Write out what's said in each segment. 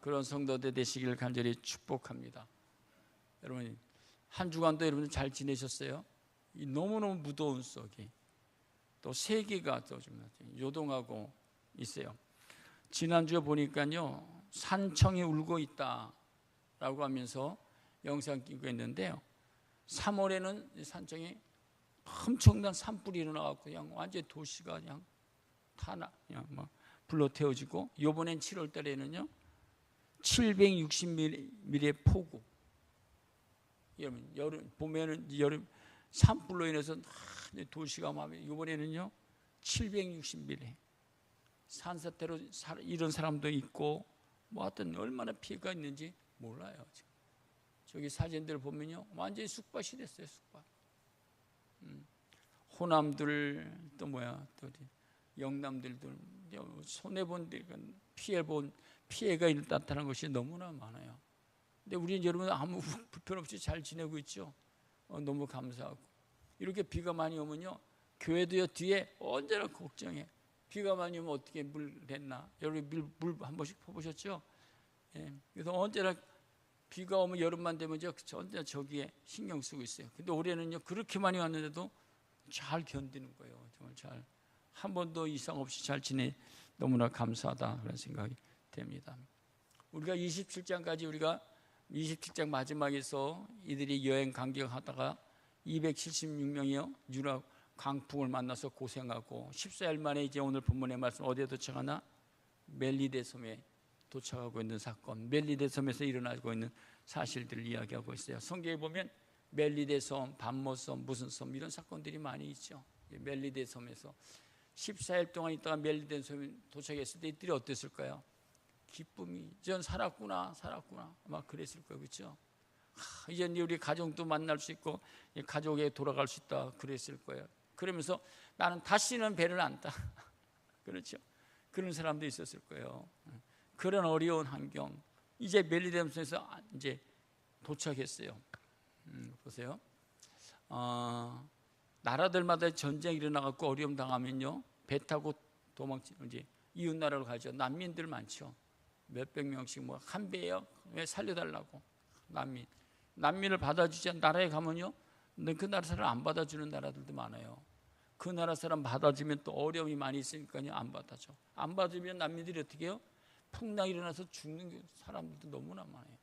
그런 성도들 되시기를 간절히 축복합니다. 여러분, 한 주간도 여러분 잘 지내셨어요? 너무너무 무더운 속에 또 세기가 또 좀 요동하고 있어요. 지난주에 보니까요, 산청이 울고 있다라고 하면서 영상 끼고 있는데요, 3월에는 산청에 엄청난 산불이 일어나갖고 그냥 완전 도시가 그냥 그냥 뭐 불로 태워지고, 이번엔 7월 달에는요 760mm의 폭우. 여름 봄에는 여름 산불로 인해서 도시가 막, 이번에는요 760mm. 산사태로 이런 사람도 있고, 뭐 하여튼 얼마나 피해가 있는지 몰라요. 저기 사진들 보면요 완전히 쑥밭이 됐어요. 쑥밭. 호남들 또 또 영남들도 손해본 피해가 나타난 것이 너무나 많아요. 근데 우리 여러분 아무 불편 없이 잘 지내고 있죠. 너무 감사하고. 이렇게 비가 많이 오면요 교회도요 뒤에 언제나 걱정해. 비가 많이 오면 어떻게 물 됐나? 여러분 물 한 번씩 퍼보셨죠? 예. 그래서 언제나 비가 오면 여름만 되면 언제나 저기에 신경 쓰고 있어요. 근데 올해는요 그렇게 많이 왔는데도 잘 견디는 거예요. 정말 잘, 한 번도 이상 없이 잘 지내, 너무나 감사하다 그런 생각이 됩니다. 우리가 27장까지, 우리가 27장 마지막에서 이들이 여행 강경하다가 276명이요 유럽 강풍을 만나서 고생하고 14일 만에 이제 오늘 본문의 말씀 어디에 도착하나? 멜리데 섬에 도착하고 있는 사건, 멜리데 섬에서 일어나고 있는 사실들을 이야기하고 있어요. 성경에 보면 멜리데 섬, 반모 섬, 무슨 섬 이런 사건들이 많이 있죠. 멜리데 섬에서 14일 동안 있다가 멜리데 섬에 도착했을 때 이들이 어땠을까요? 기쁨이, 전 살았구나 막 그랬을 거예요. 그렇죠? 이제 우리 가족도 만날 수 있고 가족에 돌아갈 수 있다 그랬을 거예요. 그러면서 나는 다시는 배를 안 타. 그렇죠? 그런 사람도 있었을 거예요. 그런 어려운 환경, 이제 멜리데 섬에서 이제 도착했어요. 보세요. 나라들마다 전쟁이 일어나갖고 어려움 당하면요 배 타고 이제 이웃 나라로 가죠. 난민들 많죠. 몇백 명씩 뭐 한 배요. 왜 살려달라고. 난민을 받아주지 않는 나라에 가면요, 그 나라 사람 안 받아주는 나라들도 많아요. 그 나라 사람 받아주면 또 어려움이 많이 있으니까요 안 받아줘. 안 받으면 난민들이 어떻게 해요? 풍랑이 일어나서 죽는 사람들도 너무나 많아요.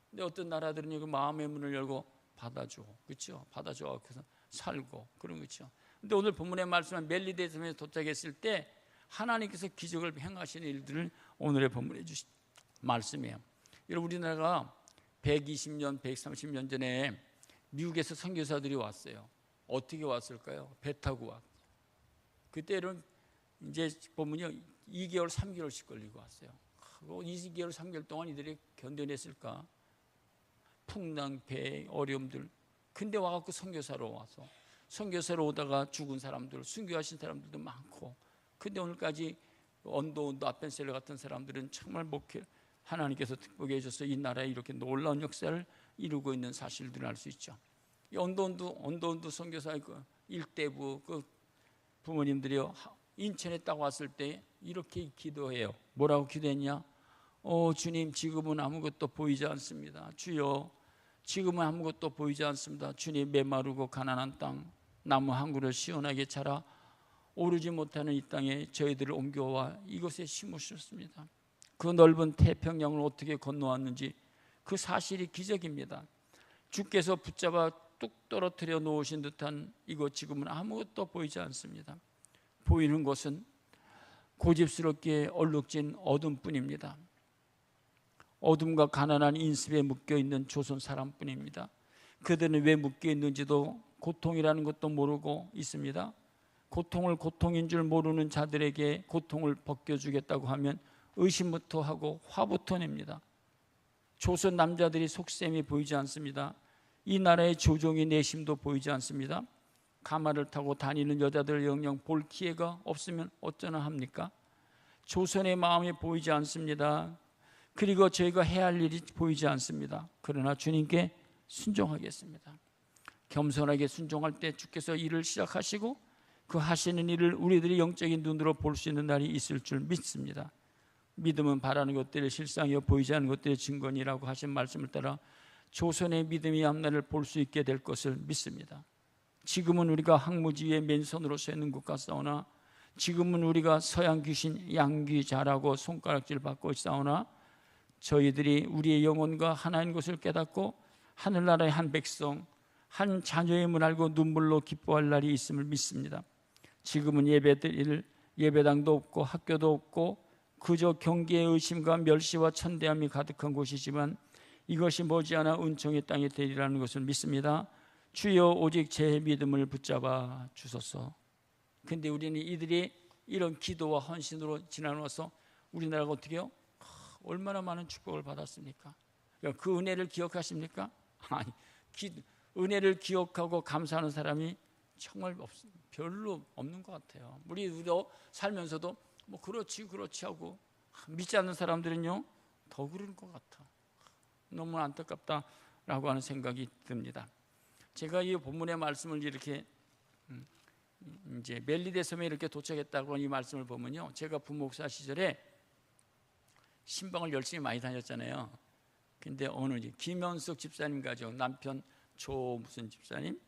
근데 어떤 나라들은 그 마음의 문을 열고 받아줘, 그렇죠? 받아줘, 그래서 살고 그런 거죠. 근데 오늘 본문의 말씀은 멜리데 섬에 도착했을 때 하나님께서 기적을 행하시는 일들을 오늘의 본문에 주신 말씀이에요. 여러분, 우리나라가 120년, 130년 전에 미국에서 선교사들이 왔어요. 어떻게 왔을까요? 배 타고 왔어요. 그때는 이제 보면요 2개월, 3개월씩 걸리고 왔어요. 2개월, 3개월 동안 이들이 견뎌냈을까? 풍랑, 배, 어려움들. 근데 와갖고 선교사로 와서 선교사로 오다가 죽은 사람들, 순교하신 사람들도 많고. 근데 오늘까지 언더운드, 아펜셀러 같은 사람들은 정말 목회 하나님께서 특별히 해줘서 이 나라에 이렇게 놀라운 역사를 이루고 있는 사실들을 알 수 있죠. 이 언더운드 선교사의 그 일대부 그 부모님들이요 인천에 딱 왔을 때 이렇게 기도해요. 뭐라고 기도했냐? 주님, 지금은 아무것도 보이지 않습니다. 주여, 지금은 아무것도 보이지 않습니다. 주님, 메마르고 가난한 땅, 나무 한 그루 시원하게 자라 오르지 못하는 이 땅에 저희들을 옮겨와 이곳에 심으셨습니다. 그 넓은 태평양을 어떻게 건너왔는지 그 사실이 기적입니다. 주께서 붙잡아 뚝 떨어뜨려 놓으신 듯한 이곳 지금은 아무것도 보이지 않습니다. 보이는 것은 고집스럽게 얼룩진 어둠뿐입니다. 어둠과 가난한 인습에 묶여있는 조선 사람뿐입니다. 그들은 왜 묶여있는지도 고통이라는 것도 모르고 있습니다. 고통을 고통인 줄 모르는 자들에게 고통을 벗겨주겠다고 하면 의심부터 하고 화부터 냅니다. 조선 남자들이 속셈이 보이지 않습니다. 이 나라의 조종의 내심도 보이지 않습니다. 가마를 타고 다니는 여자들 영영 볼 기회가 없으면 어쩌나 합니까? 조선의 마음이 보이지 않습니다. 그리고 저희가 해야 할 일이 보이지 않습니다. 그러나 주님께 순종하겠습니다. 겸손하게 순종할 때 주께서 일을 시작하시고 그 하시는 일을 우리들이 영적인 눈으로 볼 수 있는 날이 있을 줄 믿습니다. 믿음은 바라는 것들의 실상이요 보이지 않는 것들의 증거니라고 하신 말씀을 따라 조선의 믿음이 앞날을 볼 수 있게 될 것을 믿습니다. 지금은 우리가 항무지에 맨손으로 서 있는 것 같사오나, 지금은 우리가 서양 귀신 양귀자라고 손가락질 받고 있사오나, 저희들이 우리의 영혼과 하나인 것을 깨닫고 하늘나라의 한 백성, 한 자녀임을 알고 눈물로 기뻐할 날이 있음을 믿습니다. 지금은 예배드릴 예배당도 없고 학교도 없고 그저 경계의 의심과 멸시와 천대함이 가득한 곳이지만 이것이 머지않아 은총의 땅이 되리라는 것을 믿습니다. 주여 오직 제 믿음을 붙잡아 주소서. 근데 우리는 이들이 이런 기도와 헌신으로 지나와서 우리나라가 어떻게 해요? 얼마나 많은 축복을 받았습니까? 그 은혜를 기억하십니까? 아니, 은혜를 기억하고 감사하는 사람이 정말 별로 없는 것 같아요. 우리도 살면서도 뭐 그렇지 하고 믿지 않는 사람들은요 더 그럴 것 같아. 너무 안타깝다라고 하는 생각이 듭니다. 제가 이 본문의 말씀을 이렇게 이제 멜리데 섬에 이렇게 도착했다고 이 말씀을 보면요, 제가 부목사 시절에 신방을 열심히 많이 다녔잖아요. 근데 어느 김현숙 집사님 가족, 남편 조 무슨 집사님,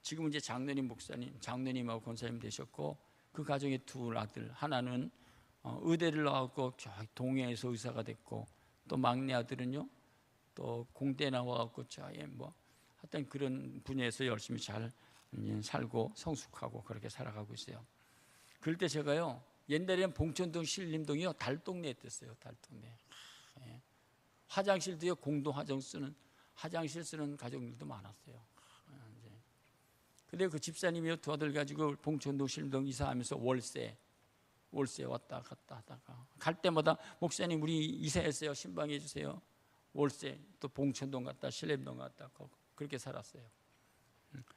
지금은 이제 장로님 목사님, 장로님하고 권사님 되셨고, 그 가정의 두 아들, 하나는 의대를 나왔고 동해에서 의사가 됐고, 또 막내 아들은요 또 공대 나와갖고 뭐 하여튼 그런 분야에서 열심히 잘 살고 성숙하고 그렇게 살아가고 있어요. 그럴 때 제가요, 옛날에는 봉천동 신림동이요 달동네 됐어요. 달동네. 화장실도요 공동 화장실 쓰는 가족들도 많았어요. 근데 그 집사님이요 두 아들 가지고 봉천동 신림동 이사하면서 월세 왔다 갔다 하다가 갈 때마다 목사님 우리 이사했어요, 신방해 주세요. 월세 또 봉천동 갔다 신림동 갔다 그렇게 살았어요.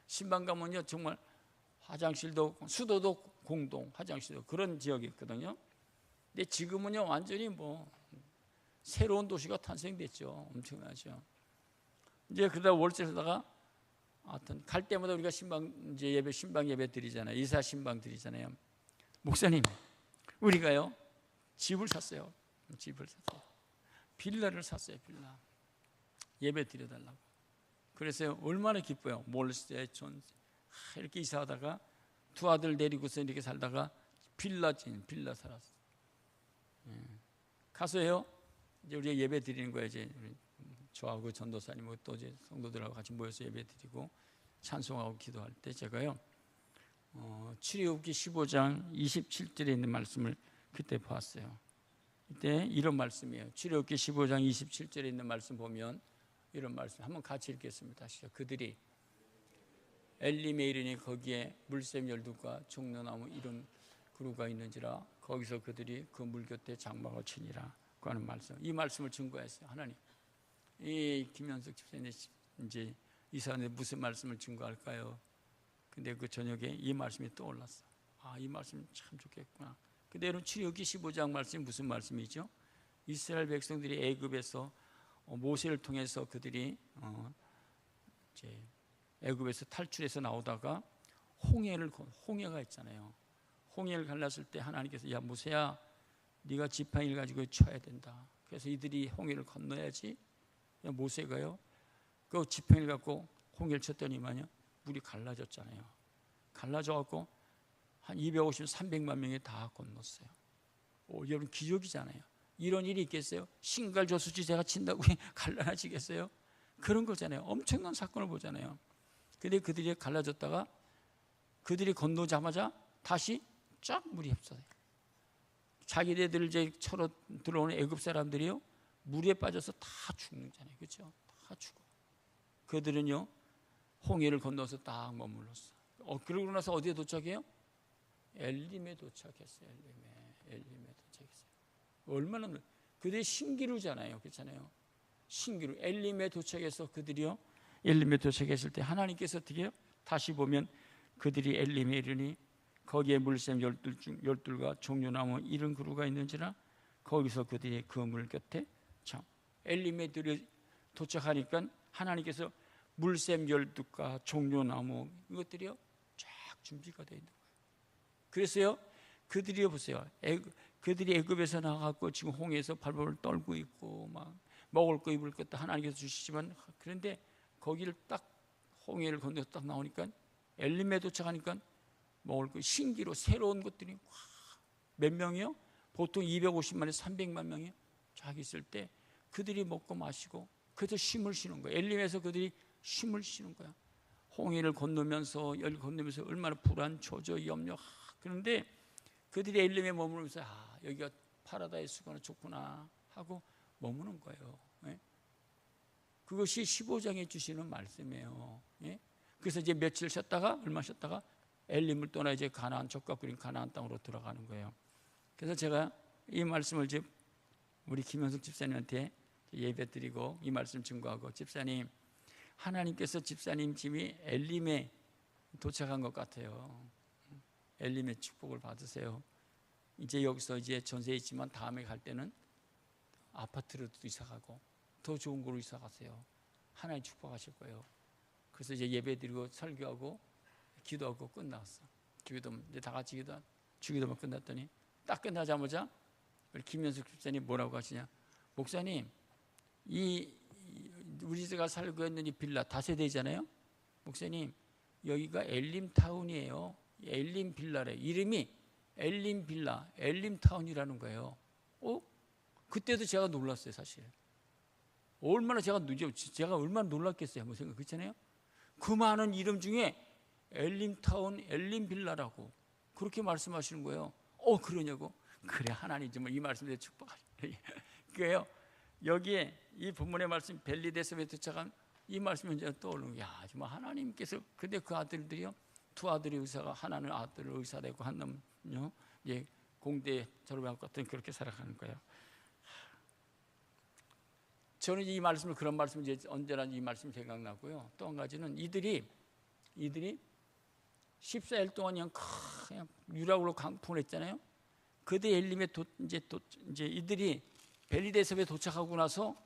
신방 가면요 정말 화장실도 수도도 공동 화장실도 그런 지역이 있거든요. 근데 지금은요 완전히 뭐 새로운 도시가 탄생됐죠. 엄청나죠. 이제 그러다 월세 살다가 하여튼 갈 때마다 우리가 신방 예배 드리잖아요. 이사 신방 드리잖아요. 목사님 우리가요 집을 샀어요. 빌라를 샀어요. 빌라 예배 드려달라고. 그래서 얼마나 기뻐요. 몰세 촌 이렇게 이사하다가 두 아들 데리고서 이렇게 살다가 빌라 살았어요. 가서요 이제 우리가 예배 드리는 거예요. 이제 저하고 전도사님 또 이제 성도들하고 같이 모여서 예배 드리고 찬송하고 기도할 때 제가요 출애굽기 15장 27절에 있는 말씀을 그때 보았어요. 그때 이런 말씀이에요. 출애굽기 15장 27절에 있는 말씀 보면 이런 말씀 한번 같이 읽겠습니다. 시작. 그들이 엘림에 이르니 거기에 물샘 열두과 종려나무 이런 그루가 있는지라 거기서 그들이 그 물 곁에 장막을 치니라 그 하는 말씀. 이 말씀을 증거했어요. 하나님. 이 김현숙 집사님 이제 이사한테 무슨 말씀을 증거할까요? 근데 그 저녁에 이 말씀이 떠올랐어. 아, 이 말씀 참 좋겠구나. 근데 여러분 출애굽기 15장 말씀이 무슨 말씀이죠? 이스라엘 백성들이 애굽에서 모세를 통해서 그들이 이제 애굽에서 탈출해서 나오다가 홍해가 있잖아요. 홍해를 갈랐을 때 하나님께서 야 모세야 네가 지팡이를 가지고 쳐야 된다. 그래서 이들이 홍해를 건너야지. 야 모세가요 그 지팡이를 갖고 홍해를 쳤더니만요 물이 갈라졌잖아요. 갈라져갖고 한 250, 300만 명이 다 건넜어요. 여러분 기적이잖아요. 이런 일이 있겠어요? 신갈 저수지 제가 친다고 갈라지겠어요? 그런 거잖아요. 엄청난 사건을 보잖아요. 근데 그들이 갈라졌다가 그들이 건너자마자 다시 쫙 물이 흡사해요. 자기네들 이제 쳐로 들어오는 애굽 사람들이요 물에 빠져서 다 죽는잖아요. 그렇죠? 다 죽어. 그들은요 홍해를 건너서 딱 머물렀어. 그러고 나서 어디에 도착해요? 엘림에 도착했어요. 엘림에 도착했어요. 얼마나 그들이 신기루잖아요. 그렇잖아요. 신기루 엘림에 도착해서 그들이요 엘림에 도착했을 때 하나님께서 어떻게 해요? 다시 보면 그들이 엘림에 이르니 거기에 물샘 열둘과 종려나무 이른 그루가 있는지라 거기서 그들이 그 물 곁에 참 엘림에 도착하니까 하나님께서 물샘 열둘과 종려나무 이것들이요 쫙 준비가 되어 있는 거예요. 그래서요 그들이요 보세요 그들이 애굽에서 나가고 지금 홍해에서 발버둥을 떨고 있고 막 먹을 거 입을 것도 하나님께서 주시지만, 그런데 거기를 딱 홍해를 건너서 딱 나오니까 엘림에 도착하니까 먹을 거 신기로 새로운 것들이 몇 명이요? 보통 250만에서 300만 명이요. 쫙 있을 때 그들이 먹고 마시고 그래서 쉼을 쉬는 거예요. 엘림에서 그들이 쉼을 쉬는 거야. 홍해를 건너면서 얼마나 불안, 조저, 염려. 그런데 그들이 엘림에 머무르면서 여기가 파라다이스구나, 좋구나 하고 머무는 거예요. 예? 그것이 15장에 주시는 말씀이에요. 예? 그래서 이제 며칠 쉬었다가 얼마 쉬었다가 엘림을 떠나 이제 가나안, 족과 그린 가나안 땅으로 들어가는 거예요. 그래서 제가 이 말씀을 이제 우리 김현숙 집사님한테 예배 드리고 이 말씀 증거하고, 집사님, 하나님께서 집사님 집이 엘림에 도착한 것 같아요. 엘림의 축복을 받으세요. 이제 여기서 이제 전세에 있지만 다음에 갈 때는 아파트로도 이사 가고 더 좋은 곳으로 이사 가세요. 하나님 축복하실 거예요. 그래서 이제 예배 드리고 설교하고 기도하고 끝났어. 기도 이제 다 같이 주기도만 끝났더니 딱 끝나자마자 우리 김현숙 집사님 뭐라고 하시냐? 목사님, 우리가 살고 있는 이 빌라 다세대잖아요. 목사님, 여기가 엘림타운이에요. 엘림 빌라래. 이름이 엘림 빌라, 엘림타운이라는 거예요. 그때도 제가 놀랐어요, 사실. 제가 얼마나 놀랐겠어요, 한번 생각했잖아요. 그 많은 이름 중에 엘림타운, 엘림빌라라고 그렇게 말씀하시는 거예요. 그러냐고. 그래, 하나님 정말 이 말씀에 축복하시네. 그래요. 여기에 이 본문의 말씀, 벨리데섬에 도착한 이 말씀이 이제 떠오르는 거예요. 정말 하나님께서. 근데 그 아들들이요, 두 아들이 의사가, 하나는 아들을 의사되고 한 놈은요, 예, 공대 졸업한 것 같은 그렇게 살아가는 거예요. 저는 이 말씀을, 그런 말씀 이제 언제나 이 말씀이 생각나고요. 또 한 가지는 이들이 14일 동안 그냥 유락으로 강풍을 했잖아요. 그들 엘림에 이제 이들이 벨리데섬에 도착하고 나서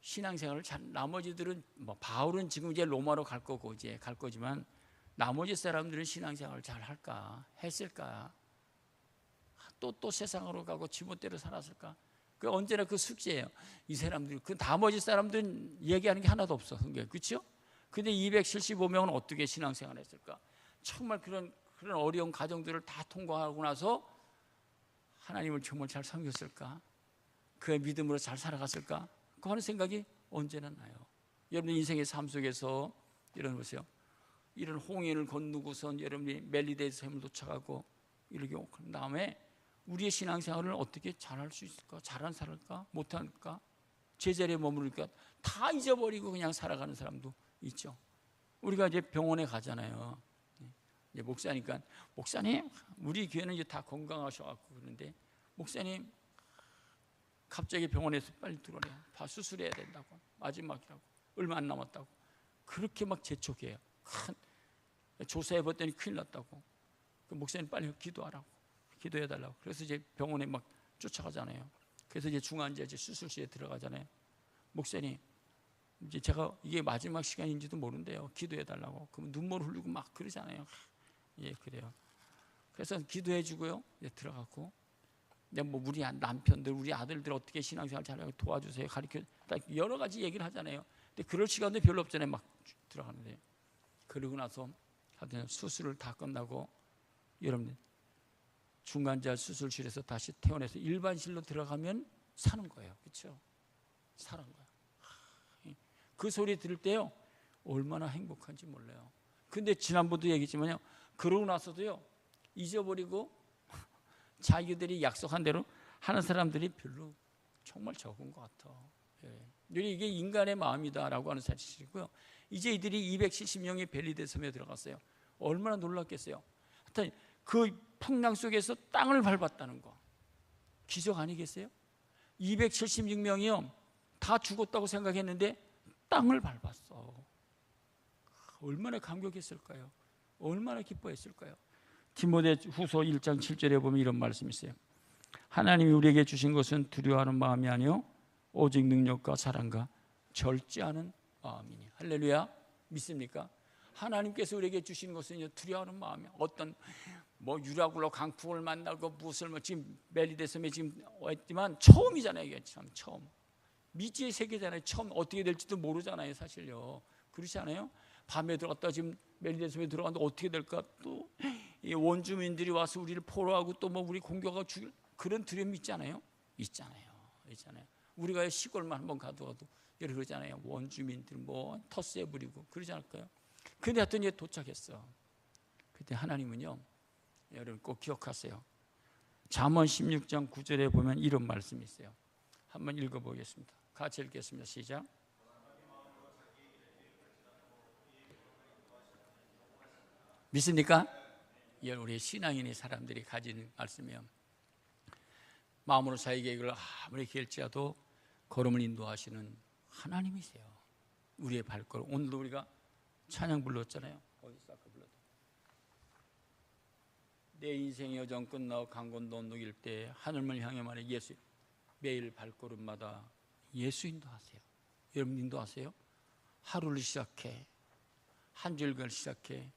신앙생활을 나머지들은 바울은 지금 이제 로마로 갈 거고 이제 갈 거지만 나머지 사람들은 신앙생활을 잘 할까 했을까? 또 세상으로 가고 지멋대로 살았을까? 언제나 그 숙제예요. 이 사람들, 그 나머지 사람들은 얘기하는 게 하나도 없어. 그렇죠? 근데 275명은 어떻게 신앙생활을 했을까? 정말 그런 어려운 가정들을 다 통과하고 나서 하나님을 정말 잘 섬겼을까? 그의 믿음으로 잘 살아갔을까? 그 하는 생각이 언제나 나요. 여러분 인생의 삶 속에서 이런 보세요. 이런 홍해를 건너고선 여러분이 멜리데섬을 도착하고 이렇게 그 다음에 우리의 신앙생활을 어떻게 잘할 수 있을까? 잘안 살을까? 못할까? 제자리에 머무를까? 다 잊어버리고 그냥 살아가는 사람도 있죠. 우리가 이제 병원에 가잖아요. 이제 목사니까, 목사님, 우리 교회는 이제 다 건강하셔갖고 그러는데, 목사님, 갑자기 병원에서 빨리 들어오래요. 수술해야 된다고. 마지막이라고. 얼마 안 남았다고. 그렇게 막 재촉해요. 조사해봤더니 큰일 났다고. 그 목사님 빨리 기도하라고. 기도해달라고. 그래서 이제 병원에 막 쫓아가잖아요. 그래서 이제 중환자 이제 수술실에 들어가잖아요. 목사님, 이제 제가 이게 마지막 시간인지도 모른대요. 기도해달라고. 그럼 눈물 흘리고 막 그러잖아요. 예, 그래요. 그래서 기도해주고요. 이제 들어가고. 우리 남편들, 우리 아들들 어떻게 신앙생활 잘하고 도와주세요. 가르쳐. 여러 가지 얘기를 하잖아요. 근데 그럴 시간도 별로 없잖아요. 막 들어가는데. 그러고 나서 수술을 다 끝나고 여러분 중환자 수술실에서 다시 퇴원해서 일반실로 들어가면 사는 거예요. 그렇죠? 사는 거예요. 그 소리 들을 때요, 얼마나 행복한지 몰라요. 근데 지난번도 얘기했지만요, 그러고 나서도요, 잊어버리고 자기들이 약속한 대로 하는 사람들이 별로 정말 적은 것 같아. 이게 인간의 마음이다라고 하는 사실이고요. 이제 이들이 270명이 벨리데섬에 들어갔어요. 얼마나 놀랐겠어요. 하여튼 그 풍랑 속에서 땅을 밟았다는 거. 기적 아니겠어요? 276명이요. 다 죽었다고 생각했는데 땅을 밟았어. 얼마나 감격했을까요? 얼마나 기뻐했을까요? 디모데후서 1장 7절에 보면 이런 말씀이 있어요. 하나님이 우리에게 주신 것은 두려워하는 마음이 아니요 오직 능력과 사랑과 절제하는 마음이니. 할렐루야. 믿습니까? 하나님께서 우리에게 주시는 것은 두려워하는 마음이 어떤 유라굴로 강풍을 만나고 무엇을 지금 멜리데섬에 지금 왔지만 처음이잖아요. 이게 참 처음 미지의 세계잖아요. 처음 어떻게 될지도 모르잖아요. 사실요. 그렇지 않아요? 밤에 들어갔다 지금 멜리데섬에 들어갔는데 어떻게 될까? 또 이 원주민들이 와서 우리를 포로하고 또 우리 공격하고 죽일 그런 두려움이 있잖아요. 있잖아요. 우리가 시골만 한번 가도 여러 그러잖아요. 원주민들 텃세 부리고 그러지 않을까요? 근데 하여튼 이제 도착했어. 그때 하나님은요, 여러분 꼭 기억하세요. 잠언 16장 9절에 보면 이런 말씀이 있어요. 한번 읽어보겠습니다. 같이 읽겠습니다. 시작. 믿습니까? 우리 신앙인의 사람들이 가지는 말씀이에요. 마음으로 자기 계획을 아무리 길지라도 걸음을 인도하시는 하나님이세요. 우리의 발걸음. 오늘도 우리가 찬양 불렀잖아요. 어디서 아까 불렀다. 내 인생의 여정 끝나고 강건도 녹일 때 하늘을 향해 말해 예수. 매일 발걸음마다 예수 인도하세요. 여러분 인도하세요. 하루를 시작해 한 주일간을 시작해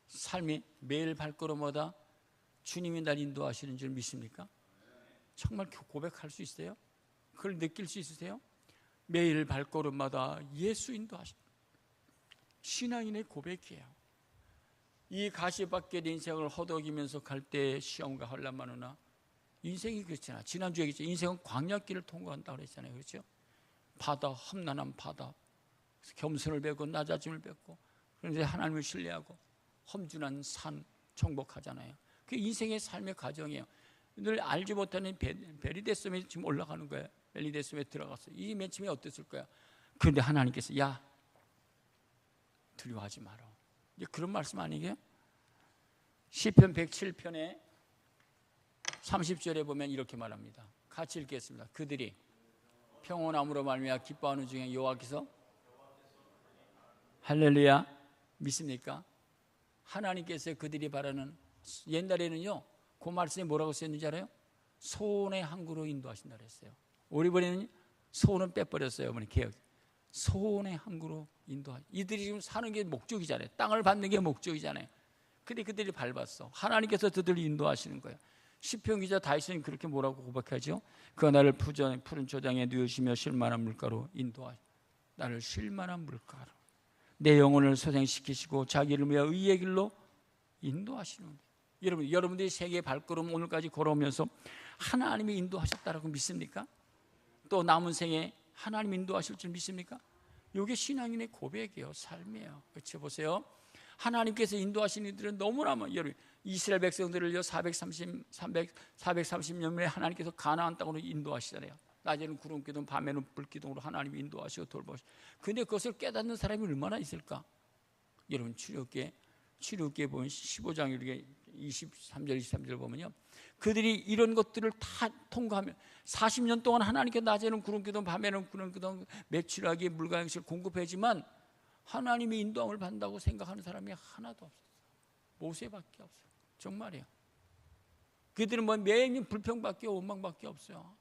삶이 매일 발걸음마다 주님이 날 인도하시는 줄 믿습니까? 정말 고백할 수 있어요? 그걸 느낄 수 있으세요? 매일 발걸음마다 예수 인도하시는 신앙인의 고백이에요. 이 가시밭길 인생을 허덕이면서 갈 때 시험과 환난 많으나 인생이 그렇잖아. 지난주에 얘기했죠. 인생은 광야길을 통과한다고 그랬잖아요. 그렇죠? 바다, 험난한 바다. 겸손을 배우고 낮아짐을 배우고 그런데 하나님을 신뢰하고 험준한 산 정복하잖아요. 그게 인생의 삶의 과정이에요. 늘 알지 못하는 베리데섬에 지금 올라가는 거예요. 멜리데섬에 들어갔어요. 이 맨 처음에 어땠을 거야? 그런데 하나님께서 야 두려워하지 마라. 이제 그런 말씀 아니게요? 시편 107편에 30절에 보면 이렇게 말합니다. 같이 읽겠습니다. 그들이 평온함으로 말미암아 기뻐하는 중에 여호와께서 할렐루야 믿습니까? 하나님께서 그들이 바라는 옛날에는요 그 말씀에 뭐라고 쓰였는지 알아요? 소원의 항구로 인도하신다 그랬어요. 우리 번에는 소원은 빼버렸어요. 어머니 개혁. 소원의 항구로 인도하신다. 이들이 지금 사는 게 목적이잖아요. 땅을 받는 게 목적이잖아요. 근데 그들이 밟았어. 하나님께서 그들을 인도하시는 거예요. 시편 기자 다윗은 그렇게 뭐라고 고백하죠? 그가 나를 푸른 초장에 누우시며 쉴만한 물가로 인도하시. 나를 쉴만한 물가로. 내 영혼을 소생시키시고 자기를 위하여 의의 길로 인도하시는 거예요. 여러분들이 세계의 발걸음 오늘까지 걸어오면서 하나님이 인도하셨다라고 믿습니까? 또 남은 생에 하나님 인도하실 줄 믿습니까? 이게 신앙인의 고백이에요. 삶이에요. 그렇죠? 보세요. 하나님께서 인도하시는 이들은 너무나 여러분 이스라엘 백성들을요 430년에 하나님께서 가나안 땅으로 인도하시잖아요. 낮에는 구름 기둥, 밤에는 불 기둥으로 하나님이 인도하시고 돌보시고. 근데 그것을 깨닫는 사람이 얼마나 있을까? 여러분 출애굽기에 보면 15장 이렇게 23절 23절 보면요. 그들이 이런 것들을 다 통과하면 40년 동안 하나님께 낮에는 구름 기둥, 밤에는 구름 기둥, 매출하기 물과 양식을 공급하지만 하나님의 인도함을 받는다고 생각하는 사람이 하나도 없었어요. 모세밖에 없어요. 정말이에요. 그들은 매일 불평밖에 원망밖에 없어요.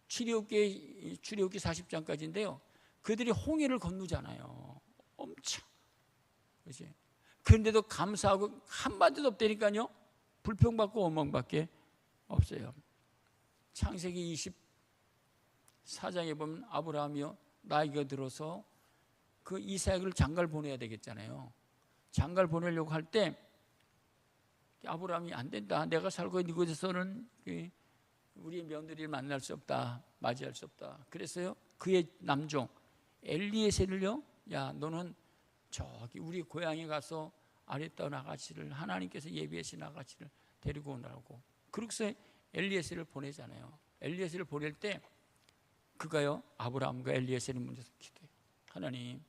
출애굽기 40장까지인데요. 그들이 홍해를 건너잖아요. 엄청. 그렇지? 그런데도 감사하고 한마디도 없다니까요. 불평받고 원망밖에 없어요. 창세기 24장에 보면 아브라함이요 나이가 들어서 그 이삭을 장가를 보내야 되겠잖아요. 장가를 보내려고 할 때 아브라함이 안 된다. 내가 살고 있는 이곳에서는 우리의 며느리를 만날 수 없다. 맞이할 수 없다. 그래서요 그의 남종 엘리에셀을요 야 너는 저기 우리 고향에 가서 아랫다운 아가씨를 하나님께서 예비하신 아가씨를 데리고 오라고. 그렇게 엘리에셀을 보내잖아요. 엘리에셀을 보낼 때 그가요 아브라함과 엘리에셀이 문제서 기도해요. 하나님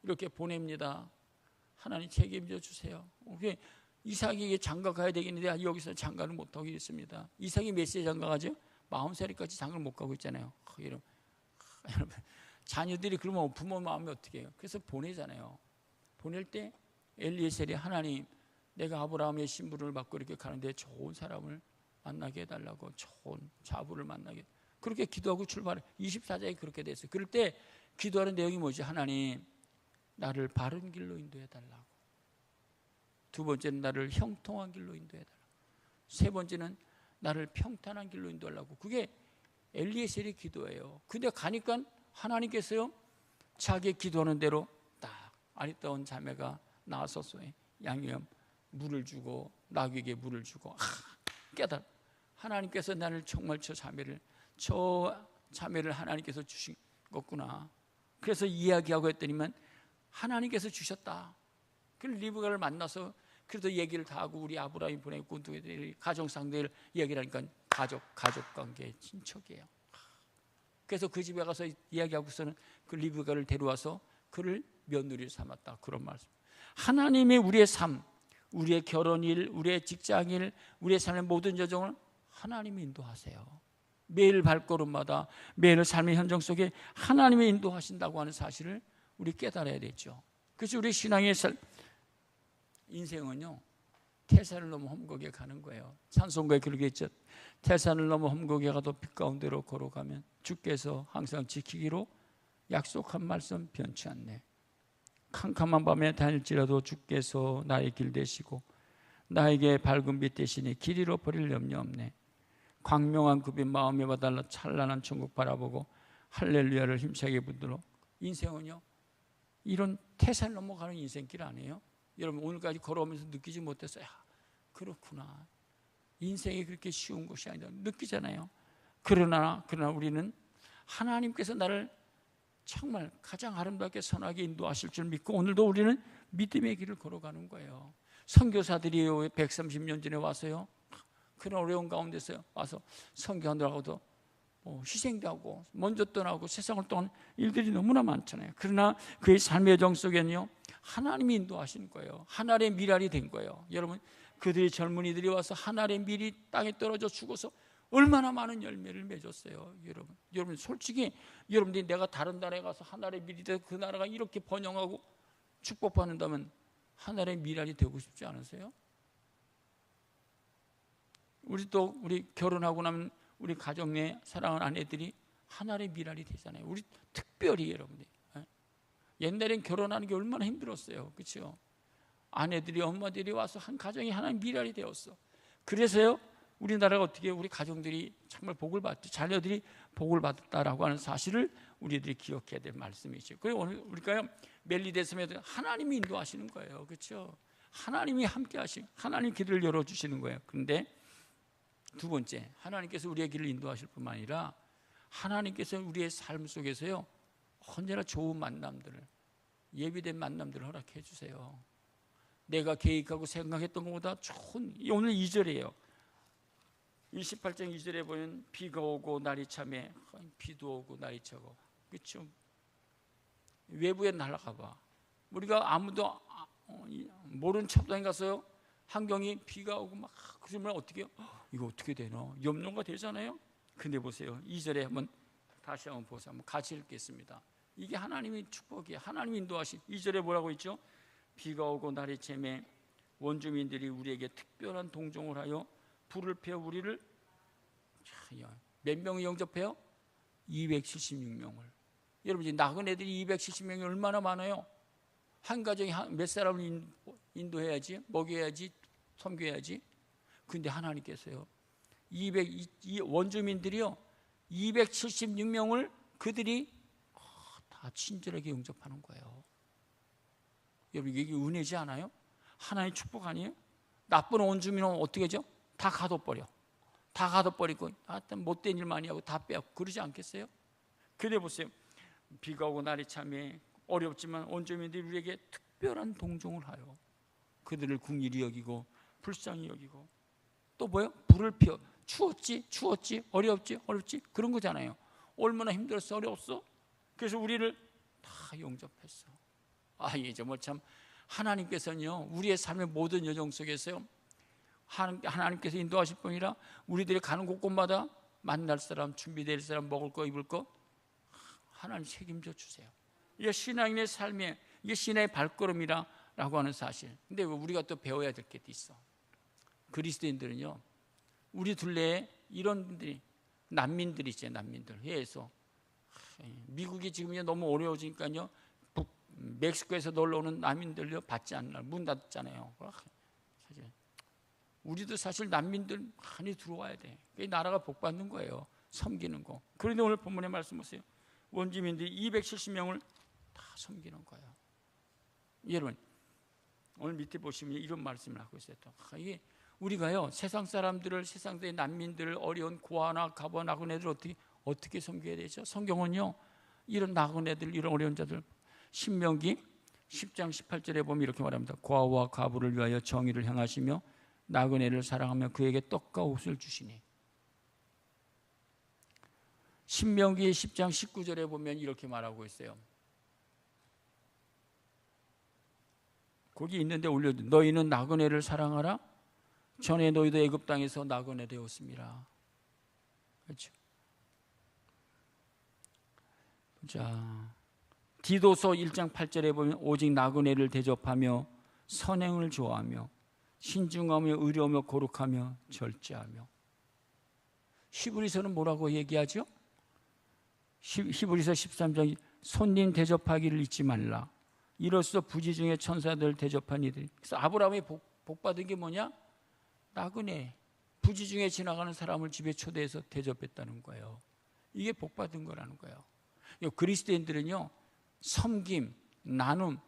이렇게 보냅니다. 하나님 책임져 주세요. 이삭이 장가 가야 되겠는데 여기서 장가를 못 하고 있습니다. 이삭이 몇 세에 장가 가죠? 40살까지 장가를 못 가고 있잖아요. 여러분 자녀들이 그러면 부모 마음이 어떻게 해요? 그래서 보내잖아요. 보낼 때 엘리에셀이 하나님 내가 아브라함의 신부를 받고 이렇게 가는데 좋은 사람을 만나게 해달라고 좋은 자부를 만나게 그렇게 기도하고 출발해. 24장에 그렇게 됐어요. 그럴 때 기도하는 내용이 뭐지? 하나님 나를 바른 길로 인도해 달라고. 두 번째는 나를 형통한 길로 인도해 달라고. 세 번째는 나를 평탄한 길로 인도하려고. 그게 엘리에셀의 기도예요. 근데 가니까 하나님께서요, 자기 기도하는 대로 딱 아리따운 자매가 나와서 양에 물을 주고 나귀에게 물을 주고, 깨달아. 하나님께서 나를 정말 저 자매를 하나님께서 주신 거구나. 그래서 이야기하고 했더니만 하나님께서 주셨다. 그 리브가를 만나서 그래도 얘기를 다 하고 우리 아브라함이 보내고 가정 상대를 얘기를 하니까 가족 관계 친척이에요. 그래서 그 집에 가서 이야기하고서는 그 리브가를 데려와서 그를 며느리를 삼았다. 그런 말씀. 하나님이 우리의 삶, 우리의 결혼일, 우리의 직장일, 우리의 삶의 모든 여정을 하나님이 인도하세요. 매일 발걸음마다 매일 삶의 현장 속에 하나님이 인도하신다고 하는 사실을 우리 깨달아야 되죠. 그래서 우리 신앙의 인생은요, 태산을 넘어 험곡에 가는 거예요. 찬송가에 그렇게 있죠. 태산을 넘어 험곡에 가도 빛 가운데로 걸어가면 주께서 항상 지키기로 약속한 말씀 변치 않네. 캄캄한 밤에 다닐지라도 주께서 나의 길 되시고 나에게 밝은 빛 대신에 길 잃어버릴 염려 없네. 광명한 그 빛 마음에 와달라 찬란한 천국 바라보고 할렐루야를 힘차게 부르도록. 인생은요, 이런 태산을 넘어가는 인생길 아니에요? 여러분 오늘까지 걸어오면서 느끼지 못했어요. 그렇구나, 인생이 그렇게 쉬운 것이 아니다 느끼잖아요. 그러나 우리는 하나님께서 나를 정말 가장 아름답게 선하게 인도하실 줄 믿고 오늘도 우리는 믿음의 길을 걸어가는 거예요. 선교사들이 130년 전에 와서요, 그런 어려운 가운데서 와서 선교하느라고도 희생도 하고 먼저 떠나고 세상을 떠난 일들이 너무나 많잖아요. 그러나 그의 삶의 여정 속에는요, 하나님이 인도하시는 거예요. 하나님의 미랄이 된 거예요. 여러분, 그들이 젊은이들이 와서 하나님의 밀이 땅에 떨어져 죽어서 얼마나 많은 열매를 맺었어요. 여러분 솔직히 여러분들이 내가 다른 나라에 가서 하나님의 밀이 돼서 그 나라가 이렇게 번영하고 축복받는다면 하나님의 미랄이 되고 싶지 않으세요? 우리 결혼하고 나면 우리 가정 내 사랑하는 아내들이 하나님의 미랄이 되잖아요. 우리 특별히 여러분들, 옛날엔 결혼하는 게 얼마나 힘들었어요. 그렇죠? 아내들이 엄마들이 와서 한 가정이 하나님의 미랄이 되었어. 그래서요, 우리나라가 어떻게 우리 가정들이 정말 복을 받죠. 자녀들이 복을 받았다라고 하는 사실을 우리들이 기억해야 될 말씀이죠. 그리고 오늘 우리가 멜리데스에도 하나님이 인도하시는 거예요. 그렇죠? 하나님이 함께 하시고 하나님 길을 열어주시는 거예요. 그런데 두 번째, 하나님께서 우리의 길을 인도하실 뿐만 아니라 하나님께서 우리의 삶 속에서요, 언제나 좋은 만남들을, 예비된 만남들을 허락해 주세요. 내가 계획하고 생각했던 것보다 좋은, 오늘 2절이에요. 28장 2절에 보면 비가 오고 날이 참에, 비도 오고 날이 차고, 그렇죠? 외부에 날아가 봐. 우리가 아무도 모르는 첩단에 가서요, 환경이 비가 오고 막 그러면 어떻게 해요? 이거 어떻게 되나? 염려가 되잖아요. 근데 보세요, 2절에 한번 다시 한번 보세요. 한번 같이 읽겠습니다. 이게 하나님의 축복이에요. 하나님 인도하신. 2절에 뭐라고 있죠? 비가 오고 날이 쨈에 원주민들이 우리에게 특별한 동정을 하여 불을 피워 우리를, 몇 명이 영접해요? 276명을. 여러분, 이제 나그네들이 270명이 얼마나 많아요? 한 가정이 몇 사람을 인도해야지, 먹여야지, 섬겨야지. 근데 하나님께서요, 원주민들이요, 276명을 그들이 다 친절하게 영접하는 거예요. 여러분, 이게 은혜지 않아요? 하나님의 축복 아니에요? 나쁜 원주민은 어떻게 하죠? 다 가둬버려. 다 가둬버리고 못된 일 많이 하고 다 빼고 그러지 않겠어요? 그래 보세요. 비가 오고 날이 참에 어렵지만 원주민들이 우리에게 특별한 동정을 하여 그들을 긍휼히 여기고 불쌍히 여기고, 또 뭐예요? 불을 피워. 추웠지 어렵지 그런 거잖아요. 얼마나 힘들었어, 어려웠어? 그래서 우리를 다 영접했어. 이게 정말 참, 하나님께서는요, 우리의 삶의 모든 여정 속에서요, 하나님께서 인도하실 뿐이라 우리들이 가는 곳곳마다 만날 사람, 준비될 사람, 먹을 거, 입을 거 하나님 책임져 주세요. 이게 신앙인의 삶의, 이게 신의 발걸음이라고 하는 사실. 근데 우리가 또 배워야 될 게 있어. 그리스도인들은요, 우리 둘레에 이런 분들이, 난민들이죠. 난민들 해에서 미국이 지금 너무 어려워지니까요, 멕시코에서 놀러 오는 난민들요 받지 않는 문 닫았잖아요. 사실 우리도 사실 난민들 많이 들어와야 돼. 이 나라가 복받는 거예요. 섬기는 거. 그런데 오늘 본문의 말씀 보세요. 원주민들이 270명을 다 섬기는 거예요. 여러분 오늘 밑에 보시면 이런 말씀을 하고 있어요. 이게 우리가요 세상 사람들을, 세상의 난민들을, 어려운 고아나 가부나 나그네들 어떻게 섬겨야 되죠? 성경은요 이런 나그네들, 이런 어려운 자들, 신명기 10장 18절에 보면 이렇게 말합니다. 고아와 가부를 위하여 정의를 행하시며 나그네를 사랑하며 그에게 떡과 옷을 주시니. 신명기 10장 19절에 보면 이렇게 말하고 있어요. 거기 있는데 올려도 너희는 나그네를 사랑하라. 전에 너희도 애굽 땅에서 나그네 되었습니다. 그렇죠? 자, 디도서 1장 8절에 보면 오직 나그네를 대접하며 선행을 좋아하며 신중하며 의로우며 거룩하며 절제하며. 히브리서는 뭐라고 얘기하죠? 히브리서 13장 손님 대접하기를 잊지 말라. 이로써 부지 중에 천사들 대접한 이들. 그래서 아브라함이 복받은 게 뭐냐? 나그네, 부지 중에 지나가는 사람을 집에 초대해서 대접했다는 거예요. 이게 복받은 거라는 거예요. 그리스도인들은요 섬김, 나눔,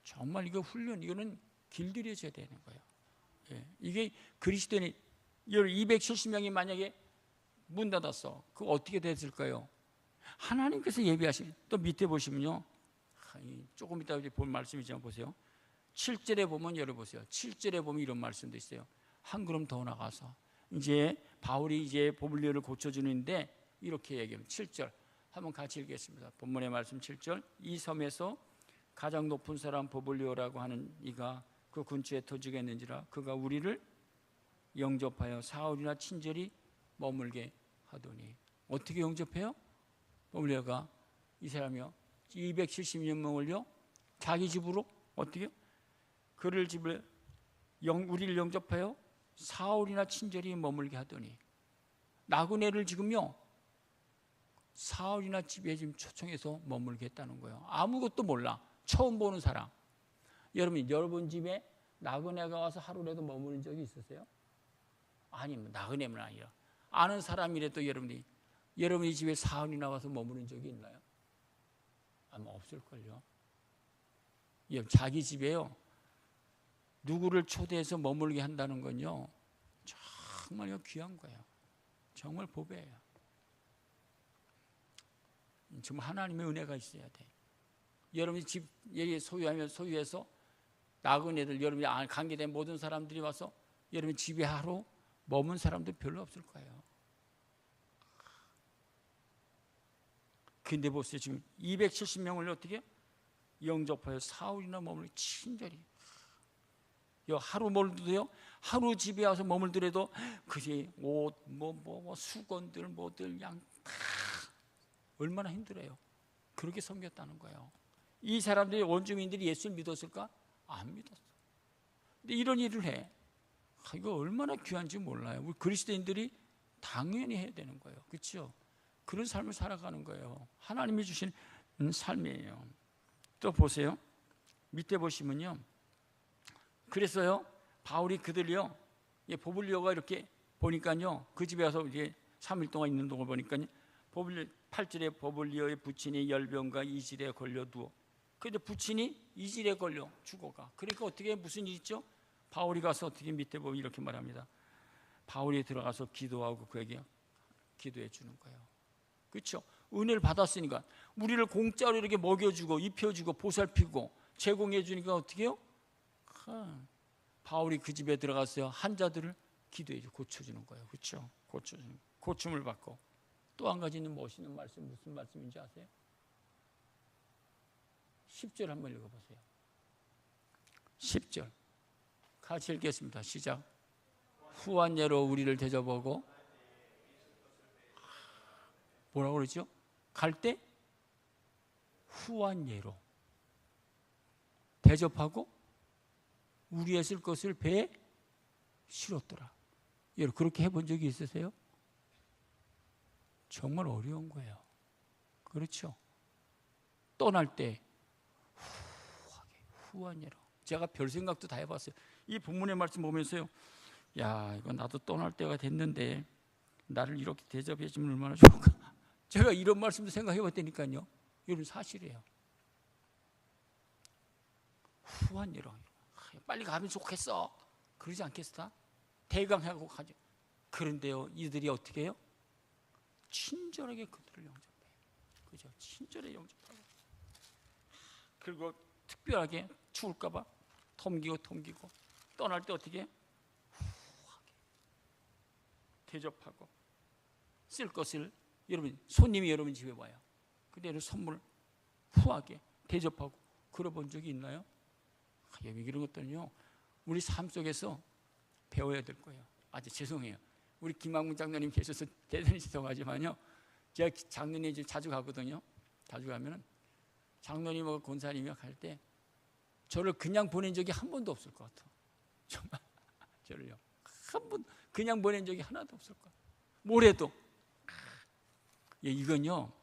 정말 이거 훈련, 이거는 길들여져야 되는 거예요. 예, 이게 그리스도인이 270명이 만약에 문 닫았어. 그거 어떻게 됐을까요? 하나님께서 예비하신. 또 밑에 보시면요 조금 이따 볼 말씀이지만 보세요. 7절에 보면 열어보세요. 7절에 보면 이런 말씀도 있어요. 한 걸음 더 나가서 이제 바울이 이제 보블리오를 고쳐주는데 이렇게 얘기합니다. 7절 한번 같이 읽겠습니다. 본문의 말씀 7절. 이 섬에서 가장 높은 사람 보블리오라고 하는 이가 그 근처에 터지겠는지라 그가 우리를 영접하여 사흘이나 친절히 머물게 하더니. 어떻게 영접해요? 보블리오가 이 사람이요 270명을요 자기 집으로 어떻게 그를 집을 우리를 영접하여 사흘이나 친절히 머물게 하더니. 나그네를 지금요 사흘이나 집에 지금 초청해서 머물게 했다는 거예요. 아무것도 몰라. 처음 보는 사람. 여러분 집에 나그네가 와서 하루라도 머무는 적이 있으세요? 아니면 나그네면 아니라 아는 사람이라도 여러분이 집에 사흘이나 와서 머무는 적이 있나요? 아마 없을걸요. 자기 집에요 누구를 초대해서 머물게 한다는 건요 정말 귀한 거예요. 정말 보배예요. 정말 하나님의 은혜가 있어야 돼. 여러분이 집 소유해서 나그네들, 여러분이 관계된 모든 사람들이 와서 여러분 집에 하루 머문 사람도 별로 없을 거예요. 근데 보세요. 지금 270명을 어떻게 영접하여 사흘이나 머물게 친절히. 하루 머물더라도 하루 집에 와서 머물더라도 그게 옷, 수건들, 뭐들 양 다 얼마나 힘들어요. 그렇게 섬겼다는 거예요. 이 사람들이 원주민들이 예수를 믿었을까? 안 믿었어. 근데 이런 일을 해. 이거 얼마나 귀한지 몰라요. 우리 그리스도인들이 당연히 해야 되는 거예요. 그렇죠? 그런 삶을 살아가는 거예요. 하나님이 주신 삶이에요. 또 보세요. 밑에 보시면요. 그래서요, 바울이 그들이요, 보블리오가 이렇게 보니까요, 그 집에 와서 이제 3일 동안 있는 동안 보니까요, 8절에 보블리오의 부친이 열병과 이질에 걸려 누워. 근데 부친이 이질에 걸려 죽어가. 그러니까 어떻게 무슨 일 있죠? 바울이 가서 어떻게 밑에 보면 이렇게 말합니다. 바울이 들어가서 기도하고 그에게 기도해 주는 거예요. 그렇죠? 은혜를 받았으니까 우리를 공짜로 이렇게 먹여주고 입혀주고 보살피고 제공해 주니까 어떻게 해요? 바울이 그 집에 들어가서 환자들을 기도해 주고 고쳐주는 거예요. 그렇죠? 고쳐주는 고침을 받고. 또 한 가지는 멋있는 말씀, 무슨 말씀인지 아세요? 10절 한번 읽어보세요. 10절 같이 읽겠습니다. 시작. 후한 예로 우리를 대접하고 뭐라고 그러죠? 갈 때 후한 예로 대접하고 우리의 쓸 것을 배에 실었더라. 여러분 그렇게 해본 적이 있으세요? 정말 어려운 거예요. 그렇죠? 떠날 때 후원이라. 제가 별 생각도 다 해봤어요. 이 본문의 말씀 보면서요, 야, 이거 나도 떠날 때가 됐는데 나를 이렇게 대접해 주면 얼마나 좋을까. 제가 이런 말씀도 생각해 봤다니까요. 이건 사실이에요. 후원이라. 빨리 가면 좋겠어. 그러지 않겠어? 대강하고 가죠. 그런데요, 이들이 어떻게 해요? 친절하게 그들을 영접해요. 그죠? 친절하게 영접하고. 그리고 특별하게 추울까봐 톰기고 떠날 때 어떻게 해요? 후하게 대접하고. 쓸 것을 여러분, 손님이 여러분 집에 와요. 그대로 선물 후하게 대접하고. 그러본 적이 있나요? 여기 이런 것들은요, 우리 삶 속에서 배워야 될 거예요. 아주 죄송해요. 우리 김학문 장로님 계셔서 대단히 죄송하지만요, 제가 장로님 집 자주 가거든요. 자주 가면은 장로님하고 권사님이 갈 때 저를 그냥 보낸 적이 한 번도 없을 것 같아요. 정말 저를요, 한 번 그냥 보낸 적이 하나도 없을 것 같아요. 뭐래도. 이건요,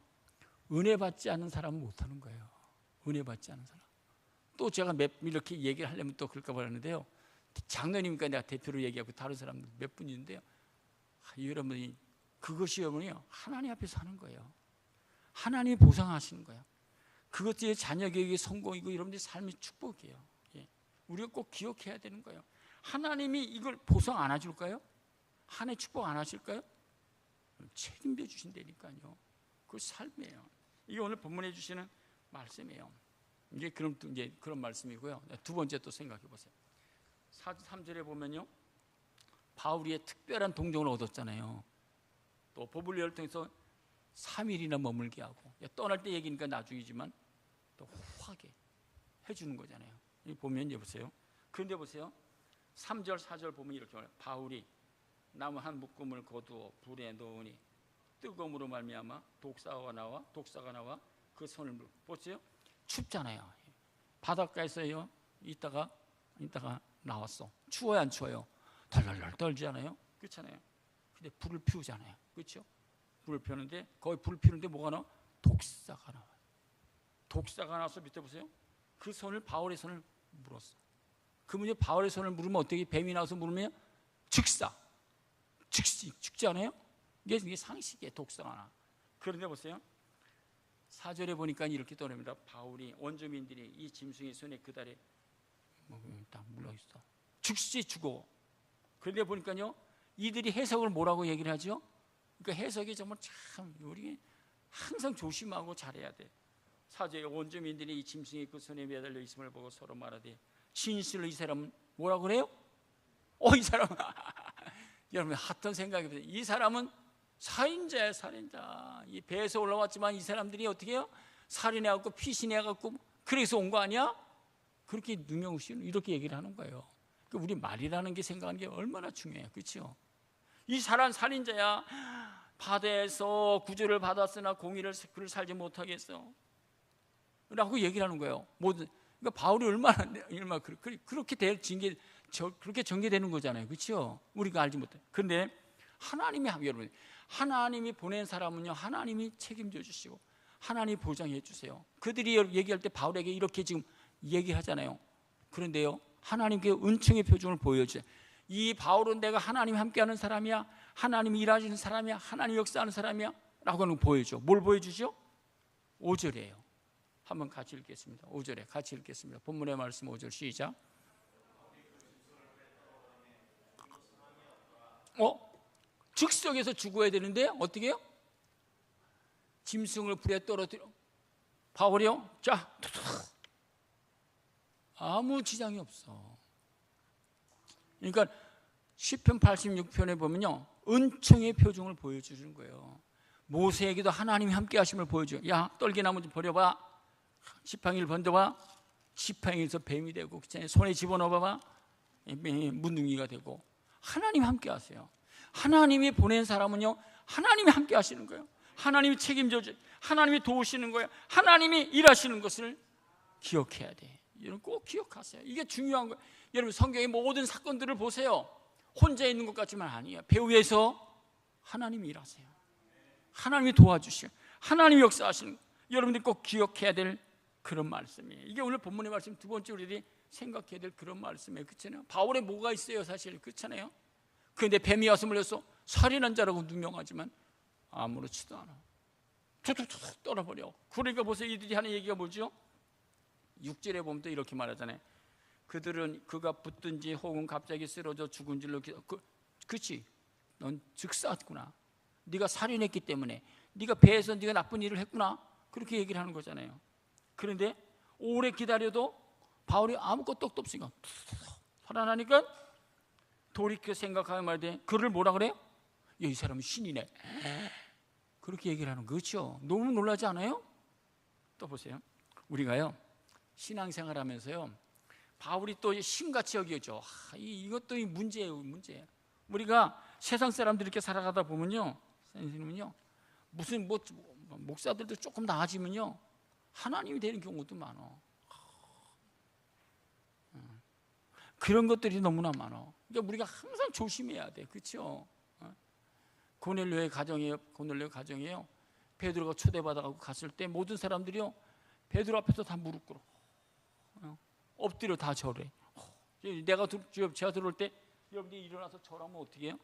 은혜 받지 않은 사람은 못하는 거예요. 은혜 받지 않은 사람. 또 제가 이렇게 얘기를 하려면 또 그럴까 봐 하는데요, 장로님이니까 내가 대표로 얘기하고 다른 사람들 몇 분 있는데요, 여러분이 그것이 여러분이요, 하나님 앞에서 하는 거예요. 하나님이 보상하시는 거예요. 그것이 자녀 교육의 성공이고 여러분들의 삶의 축복이에요. 우리가 꼭 기억해야 되는 거예요. 하나님이 이걸 보상 안 해줄까요? 하나님 축복 안 하실까요? 책임져 주신다니까요. 그 삶이에요. 이게 오늘 본문에 주시는 말씀이에요. 이제 그런 말씀이고요. 두 번째 또 생각해 보세요. 3절에 보면요, 바울이 특별한 동정을 얻었잖아요. 또 보블리오를 통해서 3일이나 머물게 하고, 떠날 때 얘기니까 나중이지만 또 후하게 해주는 거잖아요. 보면 이제 보세요. 그런데 보세요, 3절 4절 보면 이렇게 말해요. 바울이 나무 한 묶음을 거두어 불에 넣으니 뜨거움으로 말미암아 독사가 나와 그 손을 물고. 보세요, 춥잖아요. 바닷가에서요 있다가 나왔어. 추워요, 안 추워요? 덜덜덜 떨잖아요. 그렇잖아요. 근데 불을 피우잖아요. 그렇죠? 불을 피우는데 거기 불을 피우는데 뭐가 나와? 독사가 나와요. 독사가 나와서 밑에 보세요. 그 손을, 바울의 손을 물었어. 그러면 바울의 손을 물으면 어떻게, 뱀이 나와서 물으면 죽지 않아요? 이게 상식이에요. 독사가 나. 그런데 보세요, 4절에 보니까 이렇게 떠납니다. 바울이 원주민들이 이 짐승의 손에 그달에 딱 물러있어. 죽어. 그런데 보니까요, 이들이 해석을 뭐라고 얘기를 하죠? 그러니까 해석이 정말 참 우리 항상 조심하고 잘해야 돼. 4절에 원주민들이 이 짐승이 그 손에 매달려 있음을 보고 서로 말하되, 진실로 이 사람은 뭐라고 그래요? 이 사람 여러분 어떤 생각이 드세요? 이 사람은 살인자야, 살인자. 이 배에서 올라왔지만 이 사람들이 어떻게 해요? 살인해갖고 피신해갖고 그래서 온 거 아니야? 그렇게 누명우시는 이렇게 얘기를 하는 거예요. 그러니까 우리 말이라는 게 생각하는 게 얼마나 중요해요. 그렇죠? 이 사람 살인자야. 바다에서 구조를 받았으나 공의를 그를 살지 못하겠어 라고 얘기를 하는 거예요. 그러니까 바울이 얼마나 그렇게 그렇게 전개되는 거잖아요. 그렇죠? 우리가 알지 못해. 그런데 여러분, 하나님이 보낸 사람은요, 하나님이 책임져 주시고 하나님이 보장해 주세요. 그들이 얘기할 때 바울에게 이렇게 지금 얘기하잖아요. 그런데요, 하나님께 은총의 표정을 보여줘요. 이 바울은 내가 하나님이 함께하는 사람이야, 하나님이 일하시는 사람이야, 하나님이 역사하는 사람이야 라고 하는 걸 보여줘. 뭘 보여주죠? 5절이에요. 한번 같이 읽겠습니다. 5절에 같이 읽겠습니다. 본문의 말씀 5절 시작. 즉석에서 죽어야 되는데 어떻게 해요? 짐승을 불에 떨어뜨려. 바울이요? 자, 아무 지장이 없어. 그러니까 시편 86편에 보면요, 은총의 표정을 보여주는 거예요. 모세에게도 하나님이 함께 하심을 보여줘요. 야, 떨기나무 좀 버려봐. 지팡이를 번져봐. 지팡이에서 뱀이 되고, 손에 집어넣어봐. 문둥이가 되고. 하나님 함께 하세요. 하나님이 보낸 사람은요, 하나님이 함께 하시는 거예요. 하나님이 책임져 주세요. 하나님이 도우시는 거예요. 하나님이 일하시는 것을 기억해야 돼. 여러분 꼭 기억하세요. 이게 중요한 거예요. 여러분 성경의 모든 사건들을 보세요. 혼자 있는 것 같지만 아니에요. 배후에서 하나님이 일하세요. 하나님이 도와주시고 하나님이 역사하시는 거예요. 여러분들이 꼭 기억해야 될 그런 말씀이에요. 이게 오늘 본문의 말씀 두 번째 우리들이 생각해야 될 그런 말씀이에요. 그렇잖아요. 바울에 뭐가 있어요 사실. 그렇잖아요. 그런데 뱀이 와서 물려서 살인한 자라고 누명하지만 아무렇지도 않아. 툭툭툭 떨어버려. 그러니까 보세요. 이들이 하는 얘기가 뭐죠? 6절에 보면 또 이렇게 말하잖아요. 그들은 그가 붙든지 혹은 갑자기 쓰러져 죽은 줄로 그치? 넌 즉사했구나. 네가 살인했기 때문에 네가 배에서 네가 나쁜 일을 했구나. 그렇게 얘기를 하는 거잖아요. 그런데 오래 기다려도 바울이 아무것도 없으니까 살아나니까 돌이켜 생각하면 말돼. 그를 뭐라 그래요? 야, 이 사람은 신이네. 그렇게 얘기를 하는 거죠. 너무 놀라지 않아요? 또 보세요. 우리가요 신앙생활 하면서요 바울이 또 신같이 여겨져. 이것도 문제예요. 문제. 우리가 세상 사람들 이렇게 살아가다 보면요 선생님은요 무슨 목사들도 조금 나아지면요 하나님이 되는 경우도 많아. 그런 것들이 너무나 많아. 그러니까 우리가 항상 조심해야 돼. 그렇죠? 고넬료의 가정이에요. 베드로가 초대받아가고 갔을 때 모든 사람들이요 베드로 앞에서 다 무릎 꿇어. 엎드려 다 절해. 제가 들어올 때 여러분들이 일어나서 절하면 어떻게 해요?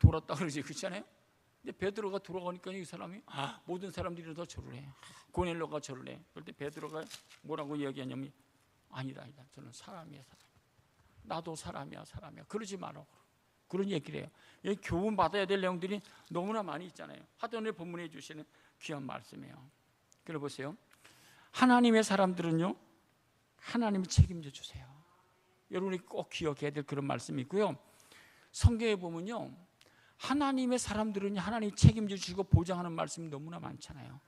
돌았다 그러지. 그렇잖아요? 근데 베드로가 돌아가니까 이 사람이 모든 사람들이 더 절을 해. 고넬료가 절을 해. 그럴 때 베드로가 뭐라고 이야기하냐면 아니다. 저는 사람이야. 나도 사람이야. 그러지 마라. 그런 얘기를 해요. 교훈 받아야 될 내용들이 너무나 많이 있잖아요. 하도 오늘 본문에 주시는 귀한 말씀이에요. 그래 보세요. 하나님의 사람들은요 하나님이 책임져 주세요. 여러분이 꼭 기억해야 될 그런 말씀이 있고요. 성경에 보면요 하나님의 사람들은 하나님이 책임져 주시고 보장하는 말씀이 너무나 많잖아요.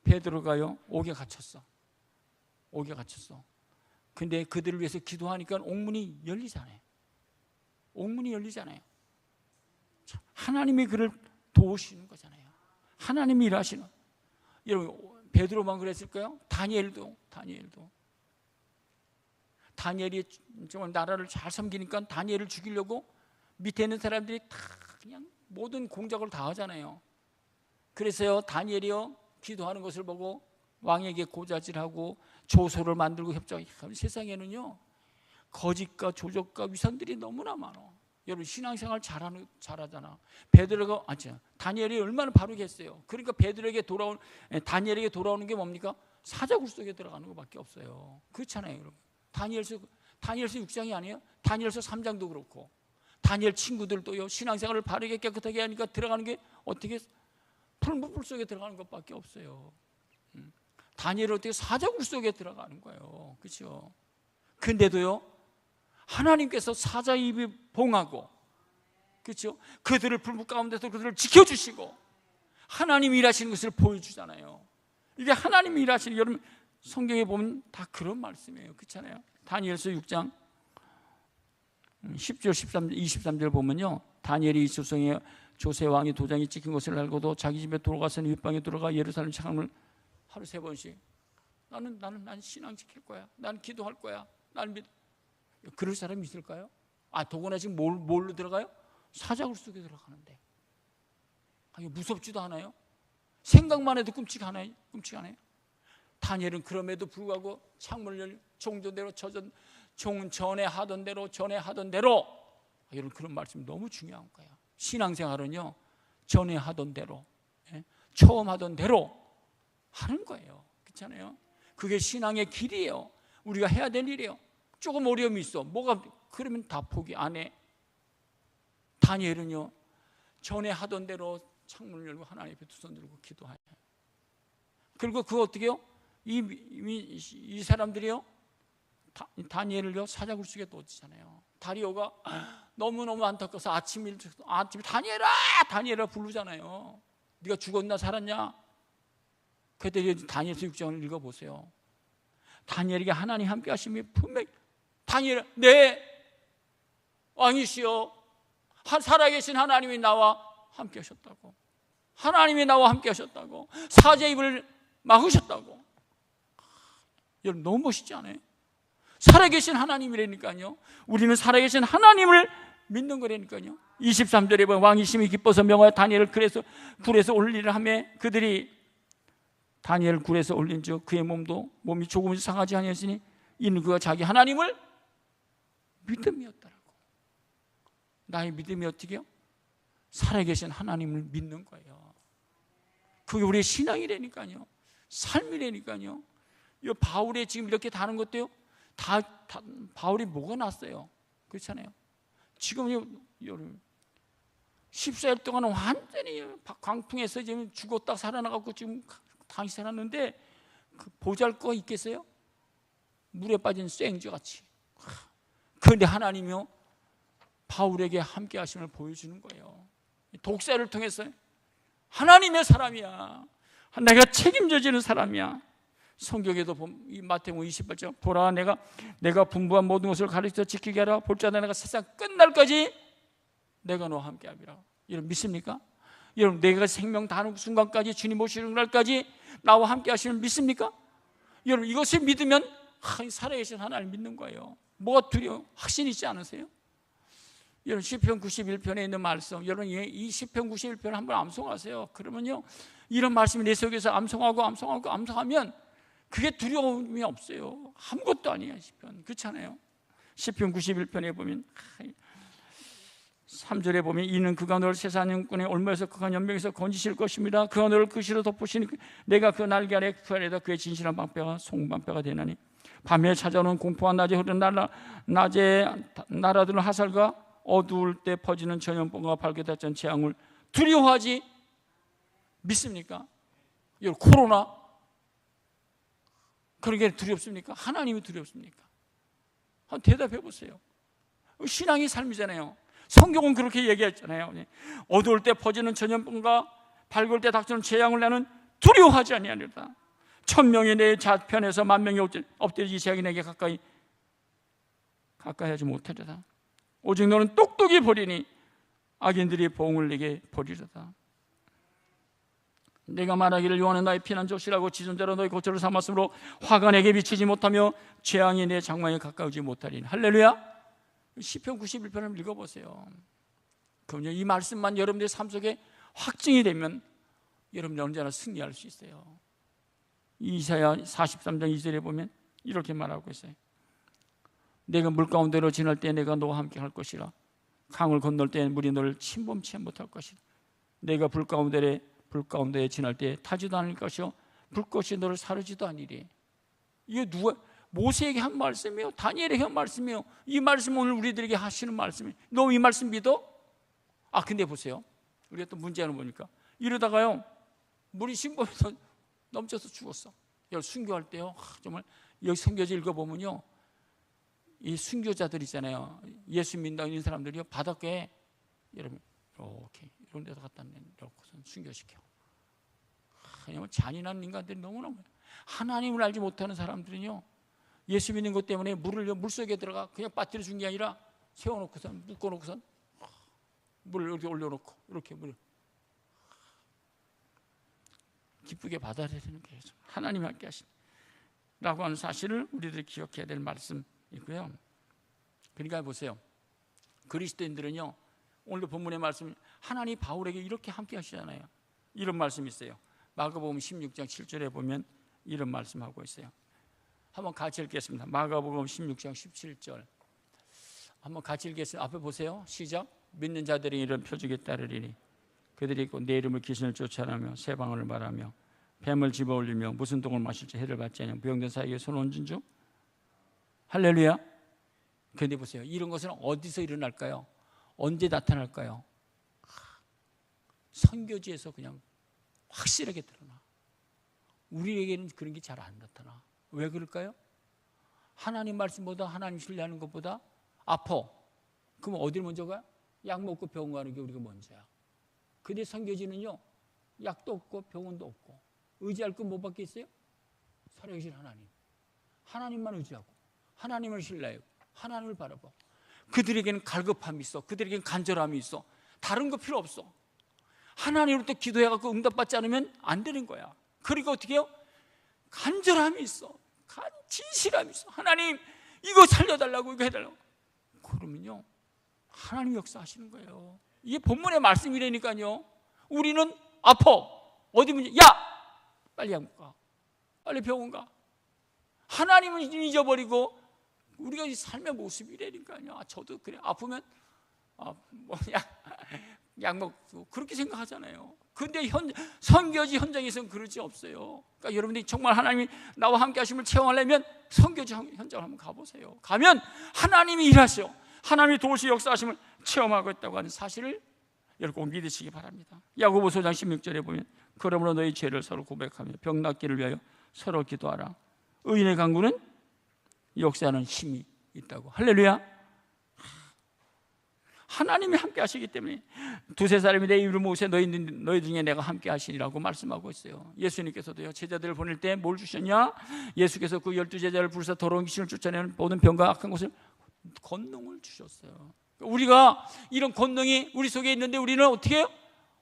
베드로가요 옥에 갇혔어. 근데 그들을 위해서 기도하니까 옥문이 열리잖아요. 하나님이 그를 도우시는 거잖아요. 하나님이 일하시는. 여러분 베드로만 그랬을까요? 다니엘이 정말 나라를 잘 섬기니까 다니엘을 죽이려고 밑에 있는 사람들이 다 그냥 모든 공작을 다 하잖아요. 그래서요 다니엘이요 기도하는 것을 보고 왕에게 고자질하고 조소를 만들고 협정하고. 세상에는요 거짓과 조작과 위선들이 너무나 많아. 여러분 신앙생활 잘하잖아. 다니엘이 얼마나 바르게 했어요. 그러니까 다니엘에게 돌아오는 게 뭡니까? 사자굴 속에 들어가는 것밖에 없어요. 그렇잖아요 여러분. 다니엘서 6장이 아니에요? 다니엘서 3장도 그렇고 다니엘 친구들도요 신앙생활을 바르게 깨끗하게 하니까 들어가는 게 어떻게 풀무불 속에 들어가는 것밖에 없어요. 다니엘은 어떻게 사자굴 속에 들어가는 거예요. 그렇죠? 근데도요 하나님께서 사자 입이 봉하고 그렇죠? 그들을 불무 가운데서 그들을 지켜주시고 하나님이 일하시는 것을 보여주잖아요. 이게 하나님이 일하시는, 여러분 성경에 보면 다 그런 말씀이에요. 그렇잖아요. 다니엘서 6장 10절 23절 보면요 다니엘이 조성에 조세 왕의 도장이 찍힌 것을 알고도 자기 집에 돌아가서는 윗방에 들어가 예루살렘 창을 하루 3번씩 나는 신앙 지킬 거야. 나는 기도할 거야. 나는 그럴 사람이 있을까요? 더구나 지금 뭘로 들어가요? 사자굴 속에 들어가는데. 무섭지도 않아요? 생각만 해도 끔찍하네요. 다니엘은 그럼에도 불구하고 창문을 열 종전대로 전에 하던 대로 여러분 그런 말씀 너무 중요한 거예요. 신앙생활은요 전에 하던 대로 처음 하던 대로 하는 거예요. 그렇잖아요. 그게 신앙의 길이에요. 우리가 해야 될 일이에요. 조금 어려움이 있어. 그러면 다 포기 안 해. 다니엘은요 전에 하던 대로 창문을 열고 하나님 앞에 두 손 들고 기도해요. 그리고 그거 어떻게 해요? 이 사람들이요 다니엘을요 사자굴 속에 넣었잖아요. 다리오가 너무너무 안타까워서 아침에 다니엘아 부르잖아요. 네가 죽었나 살았냐? 그때 다니엘서 6장을 읽어보세요. 다니엘에게 하나님 함께 하심이 분명히 다니엘 네 왕이시여 살아계신 하나님이 나와 함께 하셨다고. 사자의 입을 막으셨다고. 여러분 너무 멋있지 않아요? 살아계신 하나님이라니까요. 우리는 살아계신 하나님을 믿는 거라니까요. 23절에 보면 왕이 심히 기뻐서 명하여 다니엘을 그래서 불에서 올리려 하며 그들이 다니엘 굴에서 올린즉 그의 몸이 조금씩 상하지 아니하였으니 이는 그가 자기 하나님을 믿음이었더라고. 나의 믿음이 어떻게요? 살아계신 하나님을 믿는 거예요. 그게 우리의 신앙이라니까요. 삶이라니까요. 이 바울의 지금 이렇게 다는 것도요, 다 바울이 뭐가 났어요? 그렇잖아요. 지금 여러분 14일 동안 완전히 광풍에서 지금 죽었다 살아나갖고 지금 다시 살았는데 그 보잘 거 있겠어요? 물에 빠진 쐐기같이. 그런데 하나님이요 바울에게 함께 하심을 보여주는 거예요. 독사를 통해서 하나님의 사람이야, 내가 책임져지는 사람이야. 성경에도 이 마태복음 28장 보라 내가 분부한 모든 것을 가르쳐 지키게 하라. 볼자다 내가 세상 끝날까지 내가 너와 함께 하리라. 여러분 믿습니까? 여러분 내가 생명 다하는 순간까지 주님 오시는 날까지 나와 함께 하시는 믿습니까? 여러분 이것을 믿으면 살아계신 하나님 믿는 거예요. 뭐가 두려워? 확신 있지 않으세요? 여러분 시편 91편에 있는 말씀, 여러분 이 시편 91편을 한번 암송하세요. 그러면요 이런 말씀이 내 속에서 암송하면 그게 두려움이 없어요. 아무것도 아니에요. 시편 그렇잖아요. 시편 91편에 보면 3절에 보면 이는 그가 너를 세상 영권에 올무에서 그가 연병에서 건지실 것입니다. 그가 너를 그시로 덮으시니 내가 그 날개 아래 그 아래다 그의 진실한 방패가 송방패가 되나니 밤에 찾아오는 공포와 낮에 흐르는 낮에 날아드는 화살과 어두울 때 퍼지는 전염병과 밝게 닫힌 재앙을 두려워하지 믿습니까? 여러분 코로나 그런 게 두렵습니까? 하나님이 두렵습니까? 한번 대답해 보세요. 신앙이 삶이잖아요. 성경은 그렇게 얘기했잖아요. 어두울 때 퍼지는 전염병과 밝을 때 닥치는 재앙을 나는 두려워하지 아니하리로다. 1000명이 내 좌편에서 10,000명이 엎드리지 재앙이 내게 가까이 하지 못하리로다. 오직 너는 똑똑히 버리니 악인들이 보응을 내게 버리리로다. 내가 말하기를 여호와는 나의 피난 족시라고 지존자로 너희 고초를 삼았으므로 화가 내게 비치지 못하며 재앙이 내 장막에 가까우지 못하리니. 할렐루야. 시편 91편을 읽어보세요. 그럼요 이 말씀만 여러분들의 삶 속에 확증이 되면 여러분이 언제나 승리할 수 있어요. 이사야 43장 2절에 보면 이렇게 말하고 있어요. 내가 물 가운데로 지날 때 내가 너와 함께 할 것이라. 강을 건널 때 물이 너를 침범치 못할 것이라. 내가 불 가운데에 지날 때 타지도 않을 것이요 불꽃이 너를 사르지도 아니리. 이게 누가 모세에게 한 말씀이에요? 다니엘에게 한 말씀이에요? 이 말씀 오늘 우리들에게 하시는 말씀이에요. 너 이 말씀 믿어? 근데 보세요. 우리가 또 문제는 뭐니까 이러다가요 물이 심범에서 넘쳐서 죽었어. 여기 순교할 때요 정말 여기 선교지 읽어보면요 이 순교자들 있잖아요. 예수 믿는 사람들이요 바닷가에 여러분 이렇게 이런 데서 갖다 놓고선 순교시켜. 왜냐면 잔인한 인간들이 너무나 많아요. 하나님을 알지 못하는 사람들은요 예수 믿는 것 때문에 물속에 들어가 그냥 빠뜨려 준 게 아니라 세워놓고선 묶어놓고선 물을 이렇게 올려놓고 이렇게 물을 기쁘게 받아들여야 되는 거예요. 하나님이 함께 하신다고 하는 사실을 우리들이 기억해야 될 말씀이고요. 그러니까 보세요. 그리스도인들은요 오늘 본문의 말씀 하나님 바울에게 이렇게 함께 하시잖아요. 이런 말씀이 있어요. 마가복음 16장 7절에 보면 이런 말씀하고 있어요. 한번 같이 읽겠습니다. 마가복음 16장 17절 한번 같이 읽겠습니다. 앞에 보세요. 시작. 믿는 자들이 이런 표적에 따르리니 그들이 있고 내 이름을 귀신을 쫓아내며 새 방언을 말하며 뱀을 집어올리며 무슨 독을 마실지 해를 받지 않으며 병든 사에게 손 얹은 중. 할렐루야. 그런데 보세요. 이런 것은 어디서 일어날까요? 언제 나타날까요? 선교지에서 그냥 확실하게 드러나. 우리에게는 그런 게 잘 안 나타나. 왜 그럴까요? 하나님 말씀보다 하나님 신뢰하는 것보다 아파. 그럼 어디를 먼저 가? 약 먹고 병원 가는 게 우리가 먼저야. 근데 선교지는요 약도 없고 병원도 없고 의지할 건 뭐 밖에 있어요? 살아계신 하나님. 하나님만 의지하고 하나님을 신뢰하고 하나님을 바라봐. 그들에게는 갈급함이 있어. 그들에게는 간절함이 있어. 다른 거 필요 없어. 하나님으로부터 기도해갖고 응답받지 않으면 안 되는 거야. 그리고 어떻게 해요? 간절함이 있어. 진실함이 있어. 하나님 이거 살려달라고 이거 해달라고. 그러면요 하나님 역사하시는 거예요. 이게 본문의 말씀이라니까요. 우리는 아파. 어디 문제? 야! 빨리 양복 가. 빨리 병원 가. 하나님은 잊어버리고 우리가 이 삶의 모습이라니까요. 저도 그래. 아프면 약먹고 그렇게 생각하잖아요. 근데 선교지 현장에서는 그러지 없어요. 그러니까 여러분들이 정말 하나님이 나와 함께 하심을 체험하려면 선교지 현장을 한번 가보세요. 가면 하나님이 일하셔. 하나님이 도우시 역사하심을 체험하고 있다고 하는 사실을 여러분 꼭 믿으시기 바랍니다. 야고보서 5장 16절에 보면 그러므로 너희 죄를 서로 고백하며 병 낫기를 위하여 서로 기도하라. 의인의 강구는 역사하는 힘이 있다고. 할렐루야. 하나님이 함께 하시기 때문에 두세 사람이 내 이름을 모으세 너희 중에 내가 함께 하시리라고 말씀하고 있어요. 예수님께서도요, 제자들을 보낼 때 뭘 주셨냐? 예수께서 그 12제자를 부르사 더러운 귀신을 쫓아내는 모든 병과 악한 것을 권능을 주셨어요. 우리가 이런 권능이 우리 속에 있는데 우리는 어떻게 해요?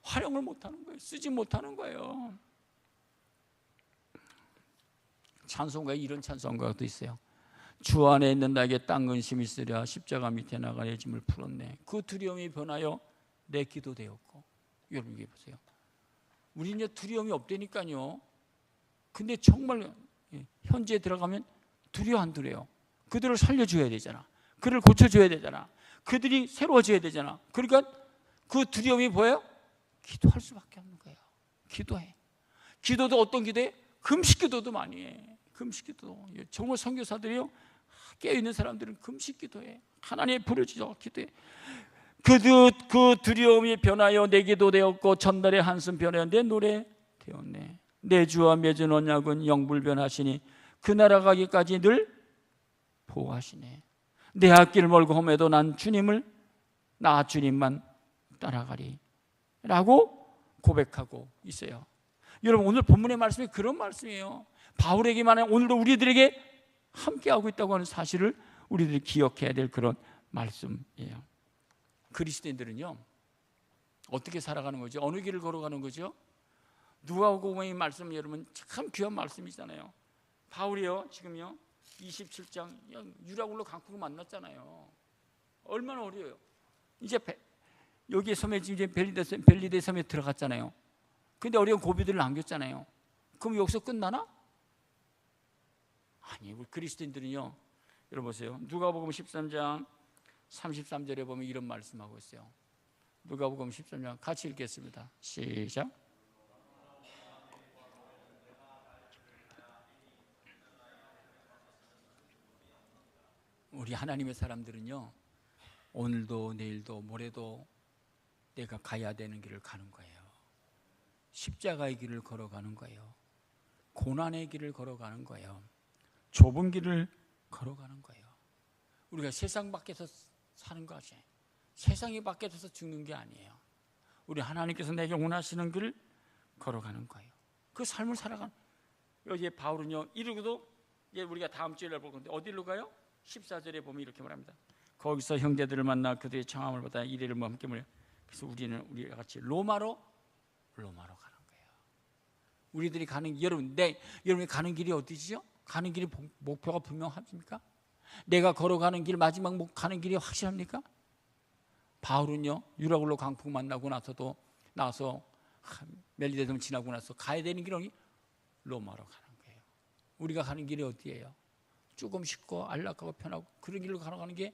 활용을 못하는 거예요. 쓰지 못하는 거예요. 찬송가에 이런 찬송가도 있어요. 주 안에 있는 나에게 땅 근심이 있으랴 십자가 밑에 나가 내 짐을 풀었네. 그 두려움이 변하여 내 기도 되었고. 여러분 이게 보세요. 우리는 이제 두려움이 없다니까요. 근데 정말 현지에 들어가면 두려워 안 두려워요. 그들을 살려줘야 되잖아. 그들을 고쳐줘야 되잖아. 그들이 새로워져야 되잖아. 그러니까 그 두려움이 보여요? 기도할 수밖에 없는 거예요. 기도해. 기도도 어떤 기도해? 금식 기도도 많이 해. 금식 기도. 정말 선교사들이요, 깨어있는 사람들은 금식 기도해. 하나님의 부르짖어 기도해. 그 두려움이 변하여 내 기도 되었고 전날의 한숨 변하여 내 노래 되었네. 내 주와 맺은 언약은 영불변하시니 그 나라 가기까지 늘 보호하시네. 내 앞길 멀고 험해도 난 나 주님만 따라가리 라고 고백하고 있어요. 여러분 오늘 본문의 말씀이 그런 말씀이에요. 바울에게만 오늘도 우리들에게 함께하고 있다고 하는 사실을 우리들이 기억해야 될 그런 말씀이에요. 그리스도인들은요 어떻게 살아가는 거죠? 어느 길을 걸어가는 거죠? 누가복음의 말씀 여러분 참 귀한 말씀이잖아요. 바울이요 지금요 27장 유라굴로 강풍을 만났잖아요. 얼마나 어려워요. 이제 여기 섬에 이제 벨리데 섬에 들어갔잖아요. 근데 어려운 고비들을 남겼잖아요. 그럼 여기서 끝나나? 아니, 우리 그리스도인들은요, 여러분 보세요. 누가복음 13장 33절에 보면 이런 말씀하고 있어요. 누가복음 13장 같이 읽겠습니다. 시작. 우리 하나님의 사람들은요, 오늘도 내일도 모레도 내가 가야 되는 길을 가는 거예요. 십자가의 길을 걸어가는 거예요. 고난의 길을 걸어가는 거예요. 좁은 길을 걸어가는 거예요. 우리가 세상 밖에서 사는 것이 세상이 밖에서 죽는 게 아니에요. 우리 하나님께서 내게 원하시는 길을 걸어가는 거예요. 그 삶을 살아가는. 여기 바울은요 이러고도 이제 우리가 다음 주에 볼 건데 어디로 가요? 14절에 보면 이렇게 말합니다. 거기서 형제들을 만나 그들의 청함을 받아 이래를 함께 모여. 그래서 우리가 같이 로마로 가는 거예요. 우리들이 가는 여러분이 가는 길이 어디지요? 가는 길이 목표가 분명합니까? 내가 걸어가는 길 마지막 가는 길이 확실합니까? 바울은요 유라굴로 강풍 만나고 나서 멜리데 섬 지나고 나서 가야 되는 길은 로마로 가는 거예요. 우리가 가는 길이 어디예요? 조금 쉽고 안락하고 편하고 그런 길로 걸어가는 게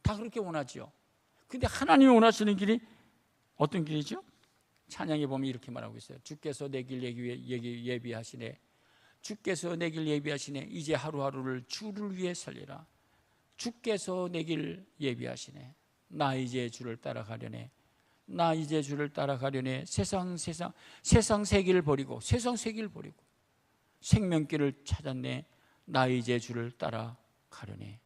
다 그렇게 원하죠. 근데 하나님이 원하시는 길이 어떤 길이죠? 찬양에 보면 이렇게 말하고 있어요. 주께서 내 길 예비하시네. 주께서 내 길 예비하시네. 이제 하루하루를 주를 위해 살리라. 주께서 내 길 예비하시네. 나 이제 주를 따라가려네. 나 이제 주를 따라가려네. 세상 세길을 버리고 생명길을 찾았네. 나 이제 주를 따라가려네.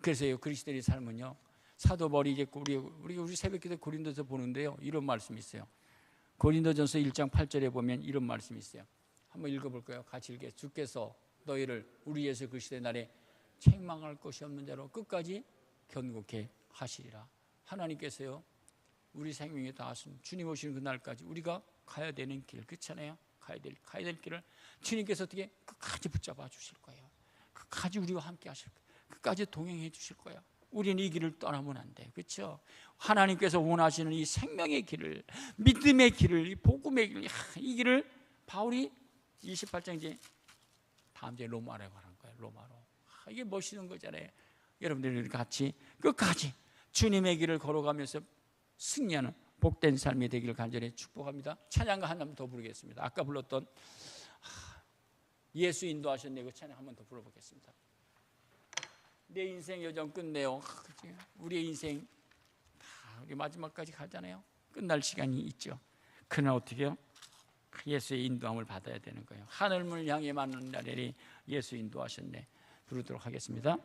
그래서요 그리스도의 삶은요 사도 바울이 이제 우리 새벽기도 고린도서 보는데요 이런 말씀이 있어요. 고린도전서 1장 8절에 보면 이런 말씀이 있어요. 한번 읽어볼까요? 같이 읽게. 주께서 너희를 우리 예수 그리스도의 날에 책망할 것이 없는 자로 끝까지 견고케 하시리라. 하나님께서요 우리 생명에 닿으신 주님 오시는 그날까지 우리가 가야 되는 길 그렇잖아요. 가야 될 길을 주님께서 어떻게 끝까지 붙잡아 주실 거예요. 끝까지 우리와 함께 하실 거예요. 끝까지 동행해 주실 거예요. 우리는 이 길을 떠나면 안 돼. 그렇죠? 하나님께서 원하시는 이 생명의 길을, 믿음의 길을, 이 복음의 길을, 이 길을 바울이 28장 이제 다음 주에 로마로 가는 거예요. 로마로. 이게 멋있는 거잖아요. 여러분들이 같이 끝까지 주님의 길을 걸어가면서 승리하는 복된 삶이 되기를 간절히 축복합니다. 찬양가 하나 더 부르겠습니다. 아까 불렀던 예수 인도하셨네, 그 찬양 한 번 더 불러보겠습니다. 내 인생 여정 끝내요. 우리의 인생 다 우리 마지막까지 가잖아요. 끝날 시간이 있죠. 그러나 어떻게 해요? 예수의 인도함을 받아야 되는 거예요. 하늘문을 향해 맞는 날에 예수 인도하셨네. 부르도록 하겠습니다.